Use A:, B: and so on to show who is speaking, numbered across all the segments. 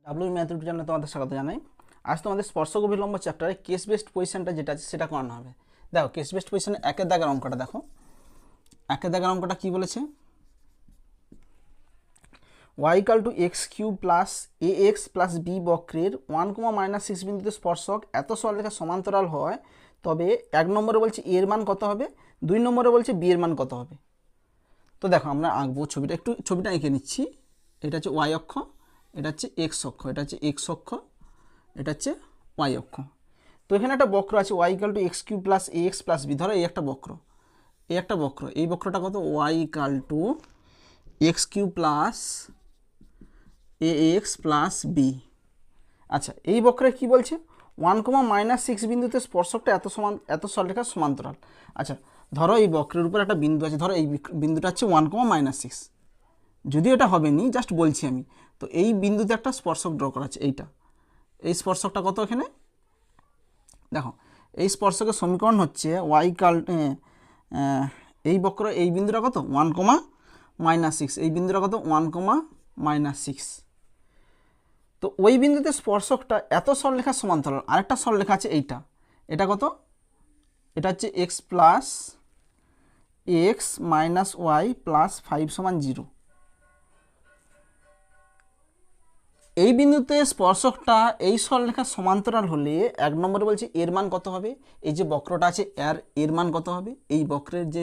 A: W math YouTube চ্যানেলে তোমাদের স্বাগত জানাই। আজ তোমাদের স্পর্শক ও বিলম্ব চ্যাপ্টারে কেস বেসড পজিশনটা যেটা আছে সেটা করানো হবে। দেখো কেস বেসড পজিশনে একের দাগের অঙ্কটা দেখো। একের দাগের অঙ্কটা কি বলেছে? y equal to x cube plus A x plus b বক্রের 1,-6 বিন্দুতে স্পর্শক এত সরলরেখা সমান্তরাল হয়, তবে এক নম্বরে বলছে এ এর মান কত হবে, দুই নম্বরে বলছে বি এর মান কত হবে। তো দেখো আমরা আঁকবো ছবিটা এঁকে নিচ্ছি। এটা হচ্ছে ওয়াই অক্ষ, এটা হচ্ছে এক্স অক্ষ, এটা হচ্ছে এক্স অক্ষ, এটা হচ্ছে ওয়াই অক্ষ। তো এখানে একটা বক্র আছে Y equal to x cube plus A x plus B. ধরো এই একটা বক্র, এই বক্রটা কত? Y equal to x cube plus A x plus B. আচ্ছা, এই বক্রে কি বলছে? 1,-6 বিন্দুতে স্পর্শকটা এত সরলরেখার সমান্তরাল। আচ্ছা, ধরো এই বক্রের উপর একটা বিন্দু আছে, ধরো এই বিন্দুটা হচ্ছে 1,-6, যদিও এটা হবে নি, জাস্ট বলছি আমি। তো এই বিন্দুতে একটা স্পর্শক ড্র করা আছে, এই স্পর্শকটা কত? এখানে দেখো, এই স্পর্শকের সমীকরণ হচ্ছে ওয়াই কাল এই বক্র এই বিন্দুটা কত? 1,-6, এই বিন্দুটা কত? 1,-6। তো ওই বিন্দুতে স্পর্শকটা এত সরলরেখার সমান্তরাল। আরেকটা সরলরেখা আছে এটা কত? এটা হচ্ছে X plus X minus Y plus 5 = 0। এই বিন্দুতে স্পর্শকটা এই সরলরেখার সমান্তরাল হলে এক নম্বরে বলছে এর মান কত হবে। এই যে বক্রটা আছে এর মান কত হবে, এই বক্রের যে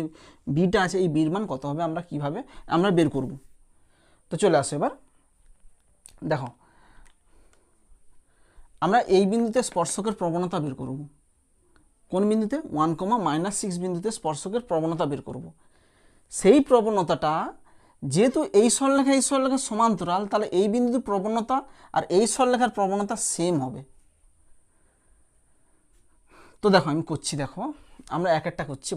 A: বিটা আছে এই বির মান কত হবে, আমরা বের করব। তো চলে আসো এবার দেখো, আমরা এই বিন্দুতে স্পর্শকের প্রবণতা বের করব। কোন বিন্দুতে? 1,-6 বিন্দুতে স্পর্শকের প্রবণতা বের করব। সেই প্রবণতাটা যেহেতু এই সরলরেখার সমান্তরাল, তাহলে এই বিন্দুতে প্রবণতা আর এই সরলরেখার প্রবণতা সেম হবে। তো দেখো আমি করছি, দেখো আমরা এক একটা করছি।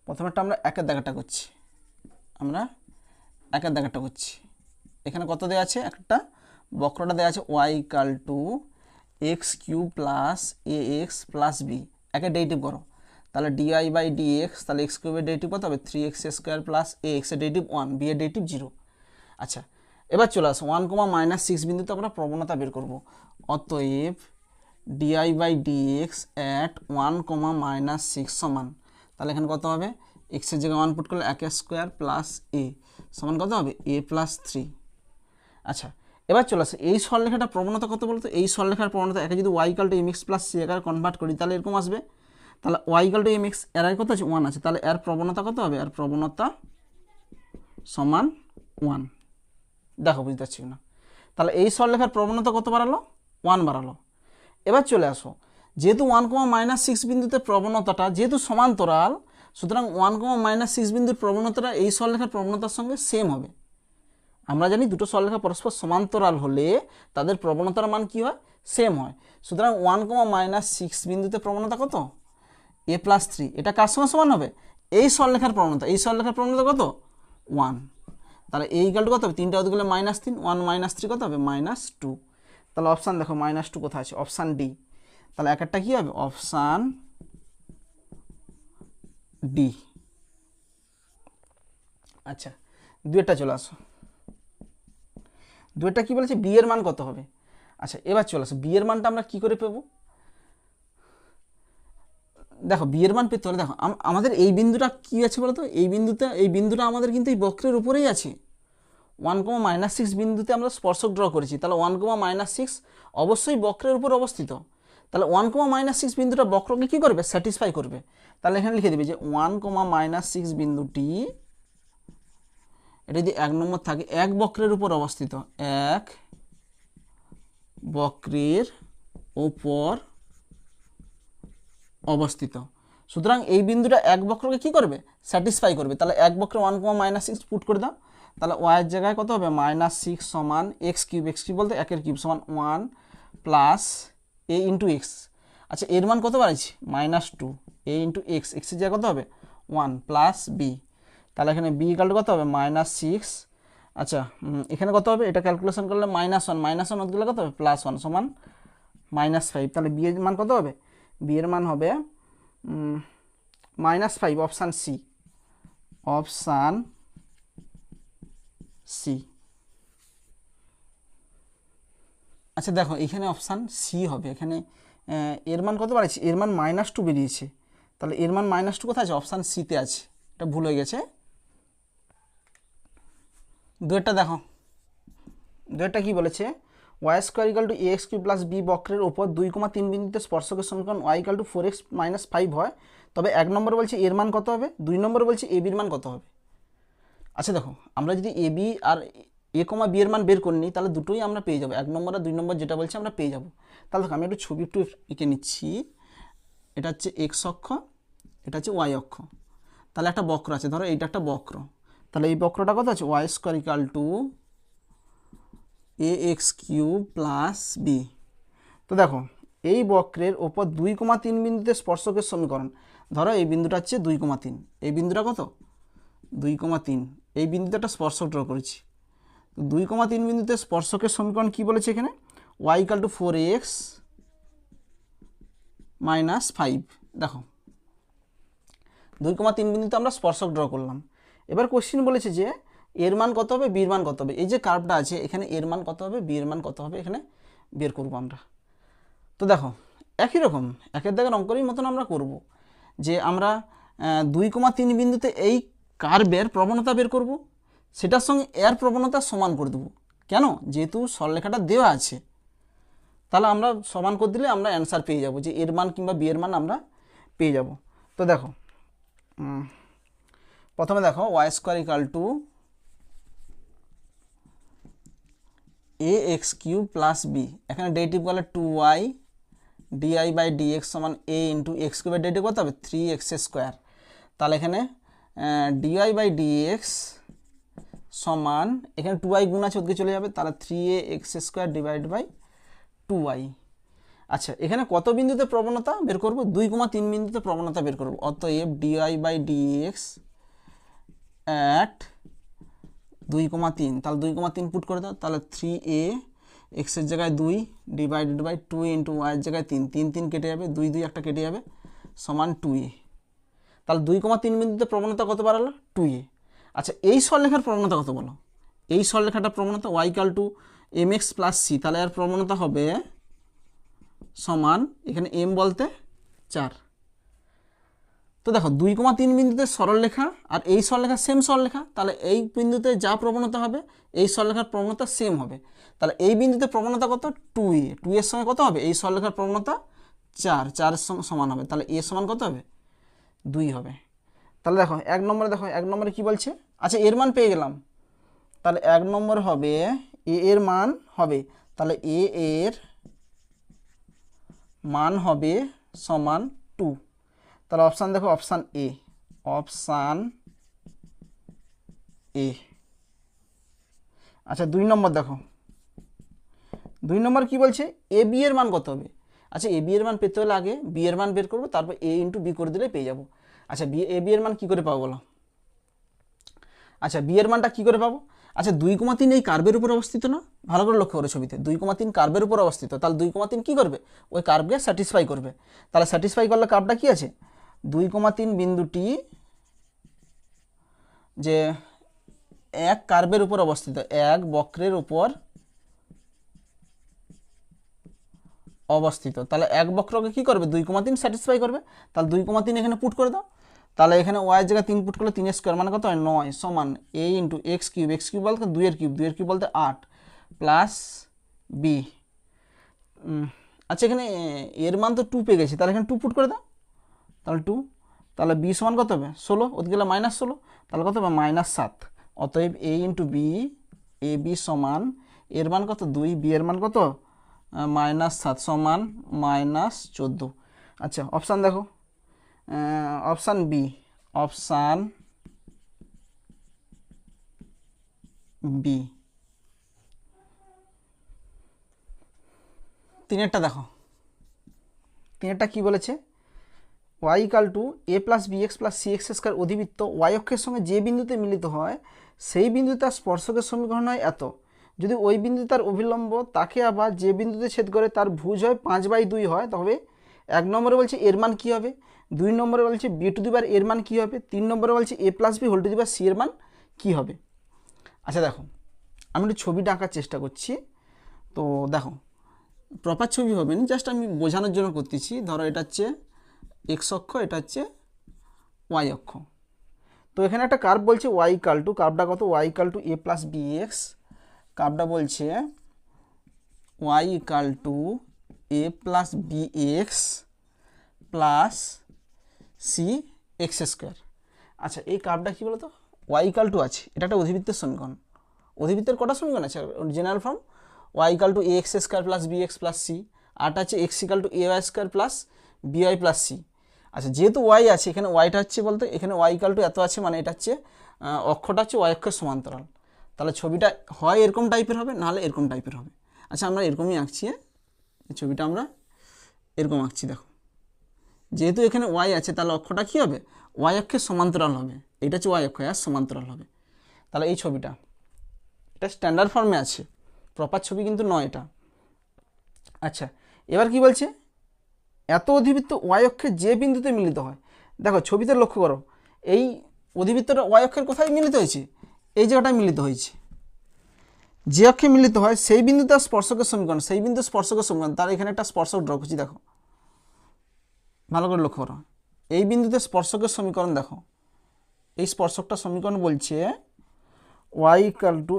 A: প্রথমেরটা আমরা একের দাগেরটা করছি। এখানে কত দেওয়া আছে? একটা বক্রটা দেওয়া আছে Y equal to x cube plus A x plus B. একে ডেরিভেটিভ করো, তাহলে ডিআই বাই ডিএক্স, তাহলে এক্স কিউবের ডেরিভেটিভ কত হবে? 3x² প্লাস এ এক্সের ডেরিভেটিভ 1, বি এর ডেরিভেটিভ 0। আচ্ছা, এবার চলে আসো 1,-6 বিন্দুতে আমরা প্রবণতা বের করব। অতএব ডিআই বাই ডিএক্স অ্যাট 1,-6 সমান, তাহলে এখানে কত হবে? এক্সের জায়গায় 1 পুট করলে 1² প্লাস এ সমান কত হবে? a plus 3। আচ্ছা, এবার চলে আসে এই সরলরেখাটা প্রবণতা কত বলতো? এই সরলরেখার প্রবণতা একে যদি Y equal to M x plus C আকারে কনভার্ট করি তাহলে এরকম আসবে। তাহলে Y equal to M X, এর আগে কত আছে? 1 আছে, তাহলে এর প্রবণতা কত হবে? এর প্রবণতা সমান 1। দেখো বুঝতে পারছি না? তাহলে এই সরলরেখার প্রবণতা কত বাড়ালো? 1 বাড়ালো। এবার চলে আসো, যেহেতু 1,-6 বিন্দুতে প্রবণতাটা যেহেতু সমান্তরাল, সুতরাং 1,-6 বিন্দুর প্রবণতাটা এই সরলরেখার প্রবণতার সঙ্গে সেম হবে। আমরা জানি দুটো সরলরেখা পরস্পর সমান্তরাল হলে তাদের প্রবণতার মান কি হয়? সেম হয়। সুতরাং 1,-6 বিন্দুতে প্রবণতা কত? a plus 3। এটা কার সঙ্গে সমান হবে? এই সরলরেখার প্রবণতা। এই সরলরেখার প্রবণতা কত? 1। তাহলে এই ইকাল টু কত হবে? 3টা হতে গেলে -3, 1 - 3 কত হবে? -2। তাহলে অপশান দেখো -2 কোথায় আছে? Option D. তাহলে এক একটা কি হবে? Option D. আচ্ছা, দুইটা চলে আসো। দুইটা কি বলেছে? বি এর মান কত হবে? আচ্ছা, এবার চলে আসো বি এর মানটা আমরা কি করে পাবো? দেখো বি এর মান পেতে হলে দেখো আমাদের এই বিন্দুটা কি আছে বলতো? এই বিন্দুটা আমাদের কিন্তু এই বক্রের উপরেই আছে। 1,-6 বিন্দুতে আমরা স্পর্শক ড্র করেছি, তাহলে 1,-6 অবশ্যই বক্রের উপর অবস্থিত। তাহলে 1,-6 বিন্দুটা বক্রকে কি করবে? স্যাটিসফাই করবে। তাহলে এখানে লিখে দিবে যে 1,-6 বিন্দুটি, এটা যদি 1 নম্বর থাকে, এক বক্রের উপর অবস্থিত, এক বক্রের উপর অবস্থিত। সুতরাং এই বিন্দুটা এক বক্রকে কি করবে? স্যাটিসফাই করবে। তাহলে এক বক্রে 1,-6 পুট করে দাও, তাহলে ওয়াইয়ের জায়গায় কত হবে? -6 সমান এক্স কিউব বলতে একের কিউব সমান 1 প্লাস এ ইন্টু এক্স। আচ্ছা, এর মান কত বাড়াইছি? -2 এ ইন্টু এক্স, এক্সের জায়গায় কত হবে? 1 প্লাস বি। তাহলে এখানে বি ইকাল টু কত হবে? -6। আচ্ছা, এখানে কত হবে? এটা ক্যালকুলেশন করলে -1 হতে গেলে কত হবে? +1 সমান -5। তাহলে বি এর মান কত হবে? বি এর মান হবে -5। Option C. আচ্ছা দেখো এখানে অপশান সি হবে। এখানে এর মান কত বাড়িয়েছে, এর মান -2 বেরিয়েছে, তাহলে এর মান -2 কোথায় আছে, অপশান সিতে আছে, এটা ভুল হয়ে গেছে। দুয়েরটা দেখো, দুয়েরটা কি বলেছে, y square equal to A x cube plus b বক্রের ওপর 2,3 বিন্দুতে স্পর্শকের সমীকরণ ওয়াই ইকাল টু 4x - 5 হয়, তবে 1 নম্বর বলছে এর মান কত হবে, 2 নম্বর বলছে এ বির মান কত হবে। আচ্ছা দেখো আমরা যদি A B R A comma B এর মান বের করে নিই তাহলে দুটোই আমরা পেয়ে যাবো, 1 নম্বর আর 2 নম্বর যেটা বলছে আমরা পেয়ে যাবো। তাহলে দেখো আমি একটু ছবি একটু এঁকে নিচ্ছি, এটা হচ্ছে এক্স অক্ষ, এটা হচ্ছে ওয়াই অক্ষ, তাহলে একটা বক্র আছে, ধরো এইটা একটা বক্র, তাহলে এই বক্রটা কত আছে, Y square equal to A x cube plus B. তো দেখো এই বক্রের ওপর 2,3 বিন্দুতে স্পর্শকের সমীকরণ, ধরো এই বিন্দুটা হচ্ছে 2,3, এই বিন্দুটা কত 2,3, এই বিন্দুতে একটা স্পর্শক ড্র করেছি। 2,3 বিন্দুতে স্পর্শকের সমীকরণ কি বলেছে এখানে, ওয়াই ইকাল টু 4x - 5। দেখো 2,3 বিন্দুতে আমরা স্পর্শক ড্র করলাম। এবার কোশ্চিন বলেছে যে এর মান কত হবে, বির মান কত হবে, এই যে কার্ভটা আছে এখানে এর মান কত হবে, বির মান কত হবে, এখানে বের করবো আমরা। তো দেখো একই রকম একের দাগের অঙ্কেরই মতন আমরা করব, যে আমরা 2,3 বিন্দুতে এই কার্ভের প্রবণতা বের করব, সেটার সঙ্গে এর প্রবণতা সমান করে দেবো। কেন, যেহেতু সরলরেখাটা দেওয়া আছে, তাহলে আমরা সমান করে দিলে আমরা অ্যান্সার পেয়ে যাব, যে এর মান কিংবা বি এর মান আমরা পেয়ে যাব। তো দেখো প্রথমে দেখো Y square equal to A x cube plus B, এখানে ডেরিভেটিভ করলে 2y ডিআই বাই ডিএক্স সমান এ ইন্টু এক্স কিউবের ডেরিভেটিভ কত হবে 3x²। তাহলে এখানে ডিআই বাই ডিএক্স সমান, এখানে 2y গুণ আছে ওদিকে চলে যাবে, তাহলে 3ax² ডিভাইড বাই 2y। আচ্ছা এখানে কত বিন্দুতে প্রবণতা বের করব, 2,3 বিন্দুতে প্রবণতা বের করব, অতএব ডিআই বাই ডিএক্স অ্যাট 2,3, তাহলে 2,3 পুট করে দাও, তাহলে 3a এক্সের জায়গায় 2 ডিভাইডেড বাই 2 ইন্টু ওয়াইয়ের জায়গায় 3, 3 কেটে যাবে, 2 2 একটা কেটে যাবে, সমান 2a। তাহলে 2,3 বিন্দুতে প্রবণতা কত বাড়ালো, 2a। আচ্ছা এই সরলরেখার প্রবণতা কত বলো, এই সরলরেখাটার প্রবণতা Y equal to M x plus C, তাহলে এর প্রবণতা হবে সমান, এখানে এম বলতে 4। তো দেখো 2,3 বিন্দুতে সরলরেখা আর এই সরলরেখা সেম সরলরেখা, তাহলে এই বিন্দুতে যা প্রবণতা হবে এই সরলরেখার প্রবণতা সেম হবে, তাহলে এই বিন্দুতে প্রবণতা কত 2a, 2 এর সঙ্গে কত হবে এই সরলরেখার প্রবণতা 4, 4 এর সঙ্গে সমান হবে, তাহলে এ সমান কত হবে 2 হবে। তাহলে দেখো 1 নম্বরে, দেখো 1 নম্বরে কি বলছে, আচ্ছা এর মান পেয়ে গেলাম, তাহলে 1 নম্বর হবে এ এর মান হবে, তাহলে এ এর মান হবে সমান 2, তাহলে অপশান দেখো অপশান এ, অপশান এ। আচ্ছা 2 নম্বর দেখো, 2 নম্বর কি বলছে, এ বি এর মান কত হবে। আচ্ছা এ বি এর মান পেতে হলে আগে বি এর মান বের করবো, তারপর এ ইন্টু বি করে দিলে পেয়ে যাবো। আচ্ছা এ বি এর মান কী করে পাবো বলো, আচ্ছা বি এর মানটা কী করে পাবো, আচ্ছা 2,3 এই কার্ভের উপর অবস্থিত না, ভালো করে লক্ষ্য করে ছবিতে 2,3 কার্ভের উপর অবস্থিত, তাহলে 2,3 কী করবে, ওই কার্ভকে স্যাটিসফাই করবে, তাহলে স্যাটিসফাই করলে কার্ভটা কী আছে, 2,3 বিন্দুটি যে এক কার্ভের উপর অবস্থিত, এক বক্রের উপর অবস্থিত, তাহলে এক বক্রকে কী করবে 2,3 স্যাটিসফাই করবে, তাহলে 2,3 এখানে পুট করে দাও, তাহলে এখানে ওয়াইয়ের জায়গায় 3 পুট করলে 3 স্কোয়ার মানে কত হয় 9 সমান এ into x cube, x cube বলতে 2 এর কিউব, 2 এর কিউব বলতে 8 প্লাস বি। আচ্ছা এখানে এর মান তো 2 পেয়ে গেছি, তাহলে এখানে 2 পুট করে দাও, তাহলে 2, তাহলে বি সমান কত হবে 16, ওদিকে গেলে -16, তাহলে কত হবে -7। অতএব এ ইন্টু বি, এ বি সমান এর মান কত 2, বি এর মান কত -7 সমান -14। আচ্ছা অপশান দেখো, অপশান বি, অপশান বি। 3-এরটা দেখো, 3-এরটা কী বলেছে, y equal to A plus B x plus C x square অধিবৃত্ত ওয়াই অক্ষের সঙ্গে যে বিন্দুতে মিলিত হয় সেই বিন্দুতে তার স্পর্শকের সমীকরণ হয় এত, যদি ওই বিন্দু তার অভিলম্ব তাকে আবার যে বিন্দুতে ছেদ করে তার ভুজ হয় 5/2 হয়, তবে 1 নম্বরে বলছে এর মান কী হবে, 2 নম্বরে বলছে বি টু দি পাওয়ার এর মান কী হবে, 3 নম্বরে বলছে a plus b whole to the power c এর মান কী হবে। আচ্ছা দেখো আমি একটু ছবিটা আঁকার চেষ্টা করছি, তো দেখো প্রপার ছবি হবে না, জাস্ট আমি বোঝানোর জন্য করতেছি। ধরো এটা হচ্ছে এক্স অক্ষ, এটা হচ্ছে ওয়াই অক্ষ। তো এখানে একটা কার্ভ বলছে ওয়াই ইকাল টু, কার্ভটা কত, Y equal to A plus B x. কার্ভটা বলছে y equal to A plus B x plus C x square. আচ্ছা, এই কার্ভটা কী বলতো, ওয়াই ইকাল টু আছে, এটা একটা অধিবৃত্তের সমীকরণ। অধিবৃত্তের কটা সমীকরণ আছে? General form Y equal to A X square plus B x plus C, আরটা হচ্ছে X equal to A Y square plus B Y plus C. আচ্ছা, যেহেতু ওয়াই আছে এখানে, ওয়াইটা হচ্ছে বলতে এখানে ওয়াই ইকাল টু এত আছে, মানে এটা হচ্ছে অক্ষটা হচ্ছে ওয়াই অক্ষের সমান্তরাল। তাহলে ছবিটা হয় এরকম টাইপের হবে, নাহলে এরকম টাইপের হবে। আচ্ছা, আমরা এরকমই আঁকছি, এই ছবিটা আমরা এরকম আঁকছি। দেখো, যেহেতু এখানে ওয়াই আছে তাহলে অক্ষটা কী হবে, ওয়াই অক্ষের সমান্তরাল হবে। এটা হচ্ছে ওয়াই অক্ষ, আর সমান্তরাল হবে। তাহলে এই ছবিটা, এটা স্ট্যান্ডার্ড ফর্মে আছে, প্রপার ছবি কিন্তু নয় এটা। আচ্ছা, এবার কি বলছে, এত অধিবৃত্ত ওয়াই অক্ষের যে বিন্দুতে মিলিত হয়। দেখো ছবিতে লক্ষ্য করো, এই অধিবৃত্তটা ওয়াই অক্ষের কোথায় মিলিত হয়েছে, এই জায়গাটায় মিলিত হয়েছে। যে অক্ষে মিলিত হয় সেই বিন্দুতে স্পর্শকের সমীকরণ, সেই বিন্দু স্পর্শকের সমীকরণ। তার এখানে একটা স্পর্শক ড্র করছি, দেখো ভালো করে লক্ষ্য করো, এই বিন্দুতে স্পর্শকের সমীকরণ দেখো, এই স্পর্শকটা সমীকরণ বলছে ওয়াই ইকাল টু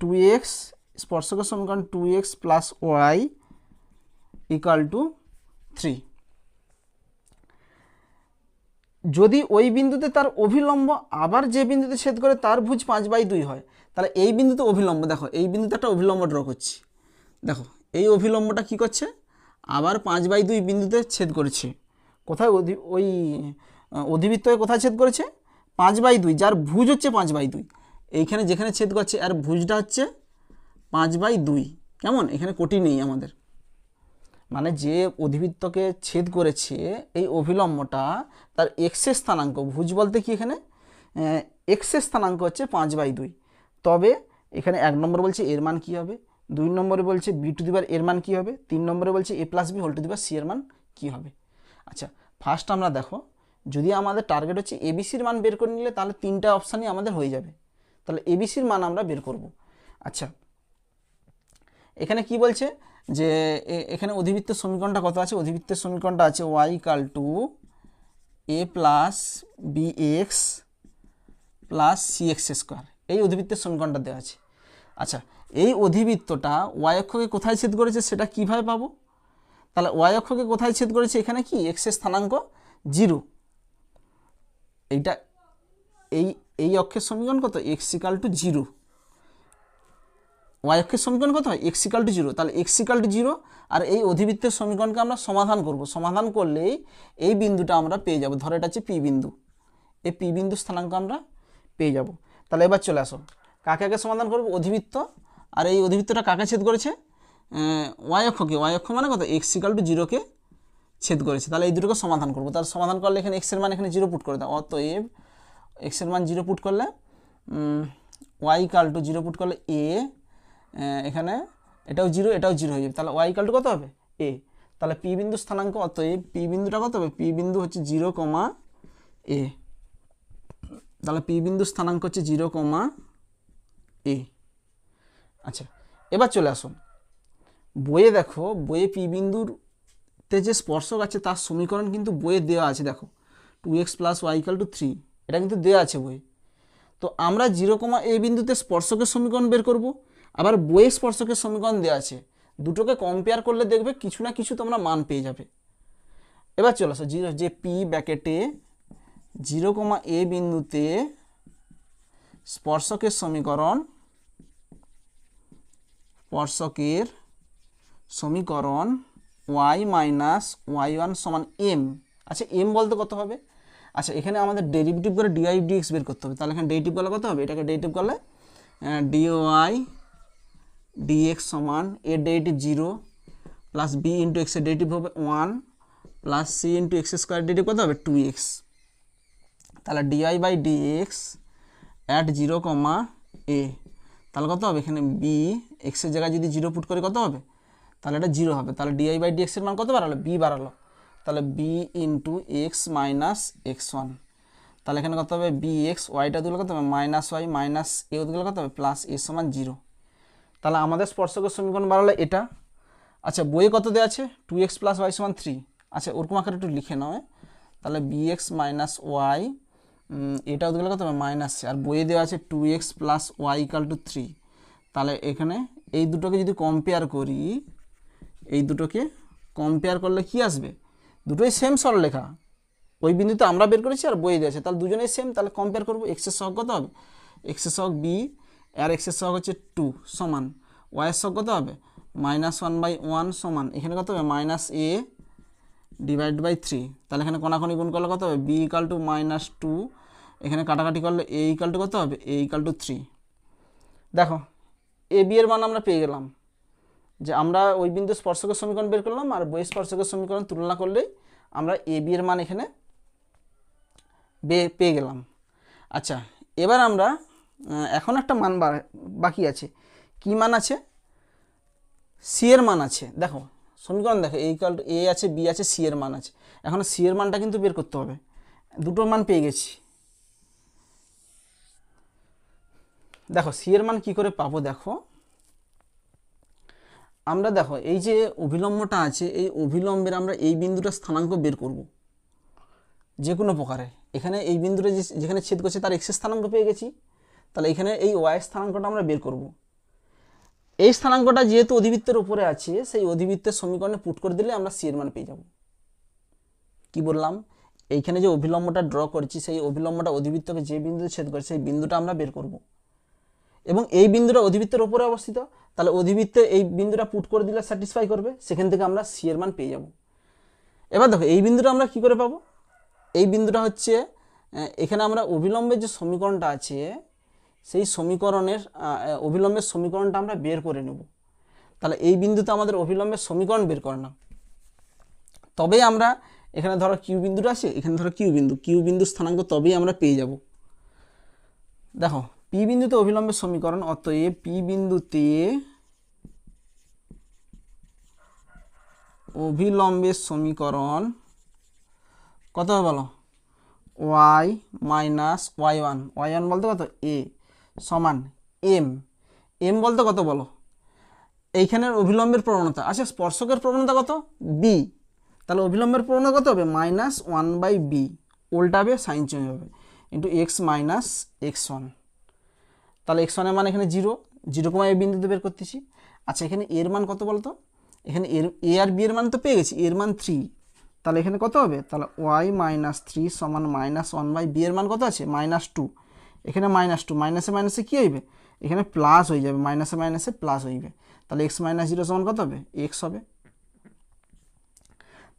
A: 2x, স্পর্শকের সমীকরণ 2x plus y equal two 3। যদি ওই বিন্দুতে তার অভিলম্ব আবার যে বিন্দুতে ছেদ করে তার ভুজ 5/2 হয়, তাহলে এই বিন্দুতে অভিলম্ব, দেখো এই বিন্দুতে একটা অভিলম্ব ড্র করছি। দেখো এই অভিলম্বটা কি করছে, আবার 5/2 বিন্দুতে ছেদ করেছে। কোথায়, ওই অধিবৃত্তকে কোথায় ছেদ করেছে, 5/2, যার ভুজ হচ্ছে 5/2। এইখানে যেখানে ছেদ করছে আর ভুজটা হচ্ছে 5/2। কেমন, এখানে কোটি নেই আমাদের, মানে যে অধিবৃত্তকে ছেদ করেছে এই অভিলম্বটা তার এক্সের স্থানাঙ্ক, ভুজ বলতে কি এখানে এক্সের স্থানাঙ্ক হচ্ছে 5/2। তবে এখানে 1 নম্বর বলছে এর মান কী হবে, 2 নম্বরে বলছে বি টু দি পাওয়ার এর মান কী হবে, 3 নম্বরে বলছে a plus b whole to the power c এর মান কী হবে। আচ্ছা, ফার্স্ট আমরা দেখো, যদি আমাদের টার্গেট হচ্ছে এবিসির মান বের করে নিলে তাহলে 3টা অপশানই আমাদের হয়ে যাবে। তাহলে এবিসির মান আমরা বের করব। আচ্ছা, এখানে কি বলছে যে এখানে অধিবৃত্তের সমীকরণটা কত আছে, অধিবৃত্তের সমীকরণটা আছে Y equal to A plus B x plus C x square, এই অধিবৃত্তের সমীকরণটা দেওয়া আছে। আচ্ছা, এই অধিবৃত্তটা ওয়াই অক্ষকে কোথায় ছেদ করেছে সেটা কিভাবে পাবো, তাহলে ওয়াই অক্ষকে কোথায় ছেদ করেছে, এখানে কি এক্সের স্থানাঙ্ক 0। এইটা এই অক্ষের সমীকরণ কত, এক্স ইকাল টু 0। ওয়াই অক্ষের সমীকরণ কত হয়, এক্স ইকাল টু 0। তাহলে এক্স ইকাল টু 0 আর এই অধিবৃত্তের সমীকরণকে আমরা সমাধান করব। সমাধান করলেই এই বিন্দুটা আমরা পেয়ে যাব। ধরো এটা হচ্ছে পি বিন্দু, এই পি বিন্দু স্থানাঙ্ক আমরা পেয়ে যাব। তাহলে এবার চলে আসো, কাকে আগে সমাধান করব, অধিবৃত্ত। আর এই অধিবৃত্তটা কাকে ছেদ করেছে, ওয়াই অক্ষকে। ওয়াই অক্ষ মানে কত, এক্স ইকাল টু 0কে ছেদ করেছে। তাহলে এই দুটোকে সমাধান করবো। তাহলে সমাধান করলে এখানে এক্সের মান এখানে 0 পুট করে দাও। অতএব এক্সের মান 0 পুট করলে ওয়াই ইকাল টু 0 পুট করলে এ, এখানে এটাও 0 এটাও 0 হয়ে যাবে। তাহলে ওয়াই ইকাল টু কত হবে, এ। তাহলে পি বিন্দু স্থানাঙ্ক, অতএব পি বিন্দুটা কত হবে, পি বিন্দু হচ্ছে 0, এ। তাহলে পি বিন্দু স্থানাঙ্ক হচ্ছে 0, এ। আচ্ছা, এবার চলে আসুন বইয়ে। দেখো বইয়ে পি বিন্দুতে যে স্পর্শক আছে তার সমীকরণ কিন্তু বইয়ে দেওয়া আছে। দেখো 2x plus y equal two 3, এটা কিন্তু দেওয়া আছে বইয়ে। তো আমরা 0, এ বিন্দুতে স্পর্শকের সমীকরণ বের করব। আবার বইয়ে স্পর্শকের সমীকরণ দেওয়া আছে, দুটোকে কম্পেয়ার করলে দেখবে কিছু না কিছু তোমরা মান পেয়ে যাবে। এবার চলে আসো, যে পি ব্র্যাকেটে 0, এ বিন্দুতে স্পর্শকের সমীকরণ, ওয়াই মাইনাস ওয়াই ওয়ান সমান এম। আচ্ছা, এম বলতে কত হবে, আচ্ছা এখানে আমাদের ডেরিভেটিভ করে ডিআই ডিএক্স বের করতে হবে। তাহলে এখানে ডেরিভেটিভ করলে কত হবে, এটাকে ডেরিভেটিভ করলে ডিওয়াই ডিএক্স সমান এর ডেরিভেটিভ 0 প্লাস বি ইন্টু এক্সের ডেরিভেটিভ হবে 1 plus C into X square derivative কত হবে 2x। তাহলে D Y by dx at 0, A. তাহলে কত হবে, এখানে বি এক্সের জায়গায় যদি 0 পুট করে কত হবে, তাহলে এটা 0 হবে। তাহলে ডিআই বাই ডিএক্সের মান কত বাড়ালো, বি বাড়ালো। তাহলে B into X minus x1। তাহলে এখানে কত হবে, বি এক্স, ওয়াইটা দিলে কত হবে মাইনাস ওয়াই মাইনাস এ দিলে কত হবে প্লাস এ সমান 0। তাহলে আমাদের স্পর্শকের সমীকরণ বাড়ালো এটা। আচ্ছা বইয়ে কত দেওয়া আছে 2x প্লাস ওয়াই সমান 3। আচ্ছা ওরকম আকারে একটু লিখে নাও, তাহলে bx মাইনাস ওয়াই, এটা হতে গেলে কত হবে মাইনাস, আর বইয়ে দেওয়া আছে 2x plus y equal two 3। তাহলে এখানে এই দুটোকে যদি কম্পেয়ার করি, এই দুটোকে কম্পেয়ার করলে কি আসবে, দুটোই সেম সরলরেখা, ওই বিন্দুতে আমরা বের করেছি আর বইয়ে দিয়েছে, তাহলে দুজনেই সেম। তাহলে কম্পেয়ার করবো, এক্সের সহগ কত হবে, এক্সের সহগ বি আর এক্সের সহগ হচ্ছে 2 সমান ওয়াইয়ের সহগ কত হবে -1/1 সমান এখানে কত হবে -a ডিভাইড বাই 3। তাহলে এখানে কোনাকুনি গুণ করলে কত হবে b ইকাল টু -2, এখানে কাটাকাটি করলে a ইকাল টু কত হবে a ইকাল টু 3। দেখো এ বি এর মান আমরা পেয়ে গেলাম, যে আমরা ওই বিন্দু স্পর্শকের সমীকরণ বের করলাম আর বই স্পর্শকের সমীকরণ তুলনা করলেই আমরা এ বি এর মান এখানে পেয়ে গেলাম। আচ্ছা এবার আমরা এখন একটা মান বাকি আছে, কি মান আছে, সি এর মান আছে। দেখো সমীকরণ দেখো এ ইকাল টু এ আছে বি আছে, সি এর মান আছে, এখন সি এর মানটা কিন্তু বের করতে হবে। দুটো মান পেয়ে গেছি, দেখো সি এর মান কি করে পাবো, দেখো আমরা দেখো এই যে অভিলম্বটা আছে, এই অভিলম্বের আমরা এই বিন্দুটা স্থানাঙ্ক বের করব যে কোনো প্রকারে। এখানে এই বিন্দুটা যেখানে ছেদ করছে তার এক্সের স্থানাঙ্ক পেয়ে গেছি, তাহলে এখানে এই ওয়াই স্থানাঙ্কটা আমরা বের করব। এই স্থানাঙ্কটা যেহেতু অধিবৃত্তের উপরে আছে, সেই অধিবৃত্তের সমীকরণে পুট করে দিলে আমরা সি এর মান পেয়ে যাব। কি বললাম, এইখানে যে অভিলম্বটা ড্র করছি, সেই অভিলম্বটা অধিবৃত্তকে যে বিন্দুতে ছেদ করছে সেই বিন্দুটা আমরা বের করব, এবং এই বিন্দুটা অধিবৃত্তের উপরে অবস্থিত, তাহলে অধিবৃত্তে এই বিন্দুটা পুট করে দিলে স্যাটিসফাই করবে, সেখান থেকে আমরা সি এর মান পেয়ে যাব। এবার দেখো এই বিন্দুটা আমরা কি করে পাবো, এই বিন্দুটা হচ্ছে এখানে আমরা অভিলম্বের যে সমীকরণটা আছে সেই সমীকরণের অভিলম্বের সমীকরণটা আমরা বের করে নেব। তাহলে এই বিন্দুতে আমাদের অভিলম্বের সমীকরণ বের করে নাও, তবেই আমরা এখানে ধরো কিউ বিন্দুটা আছে, এখানে ধরো কিউ বিন্দু স্থানাঙ্ক তবেই আমরা পেয়ে যাব। দেখো পি বিন্দুতে অভিলম্বের সমীকরণ, অতএব পি বিন্দুতে অভিলম্বের সমীকরণ কত হবে বলো, ওয়াই মাইনাস ওয়াই ওয়ান বলতে কত এ সমান এম বলতে কত বলো, এইখানের অভিলম্বের প্রবণতা, আচ্ছা স্পর্শকের প্রবণতা কত বি, তাহলে অভিলম্বের প্রবণতা কত হবে -1/b, উল্টাবে সাইন চেঞ্জ হবে, ইন্টু এক্স মাইনাস x1। তাহলে x1 এর মান এখানে 0, এ বিন্দুতে বের করতেছি। আচ্ছা এখানে এর মান কত বলতো, এখানে এ আর বি এর মান তো পেয়ে গেছি, এর মান 3, তাহলে এখানে কত হবে, তাহলে ওয়াই -3 সমান -1/b এর মান কত আছে -2, এখানে -2 মাইনাসে মাইনাসে কী হইবে, এখানে প্লাস হয়ে যাবে, মাইনাসে মাইনাসে প্লাস হইবে, তাহলে x -0 সমান কত হবে এক্স হবে।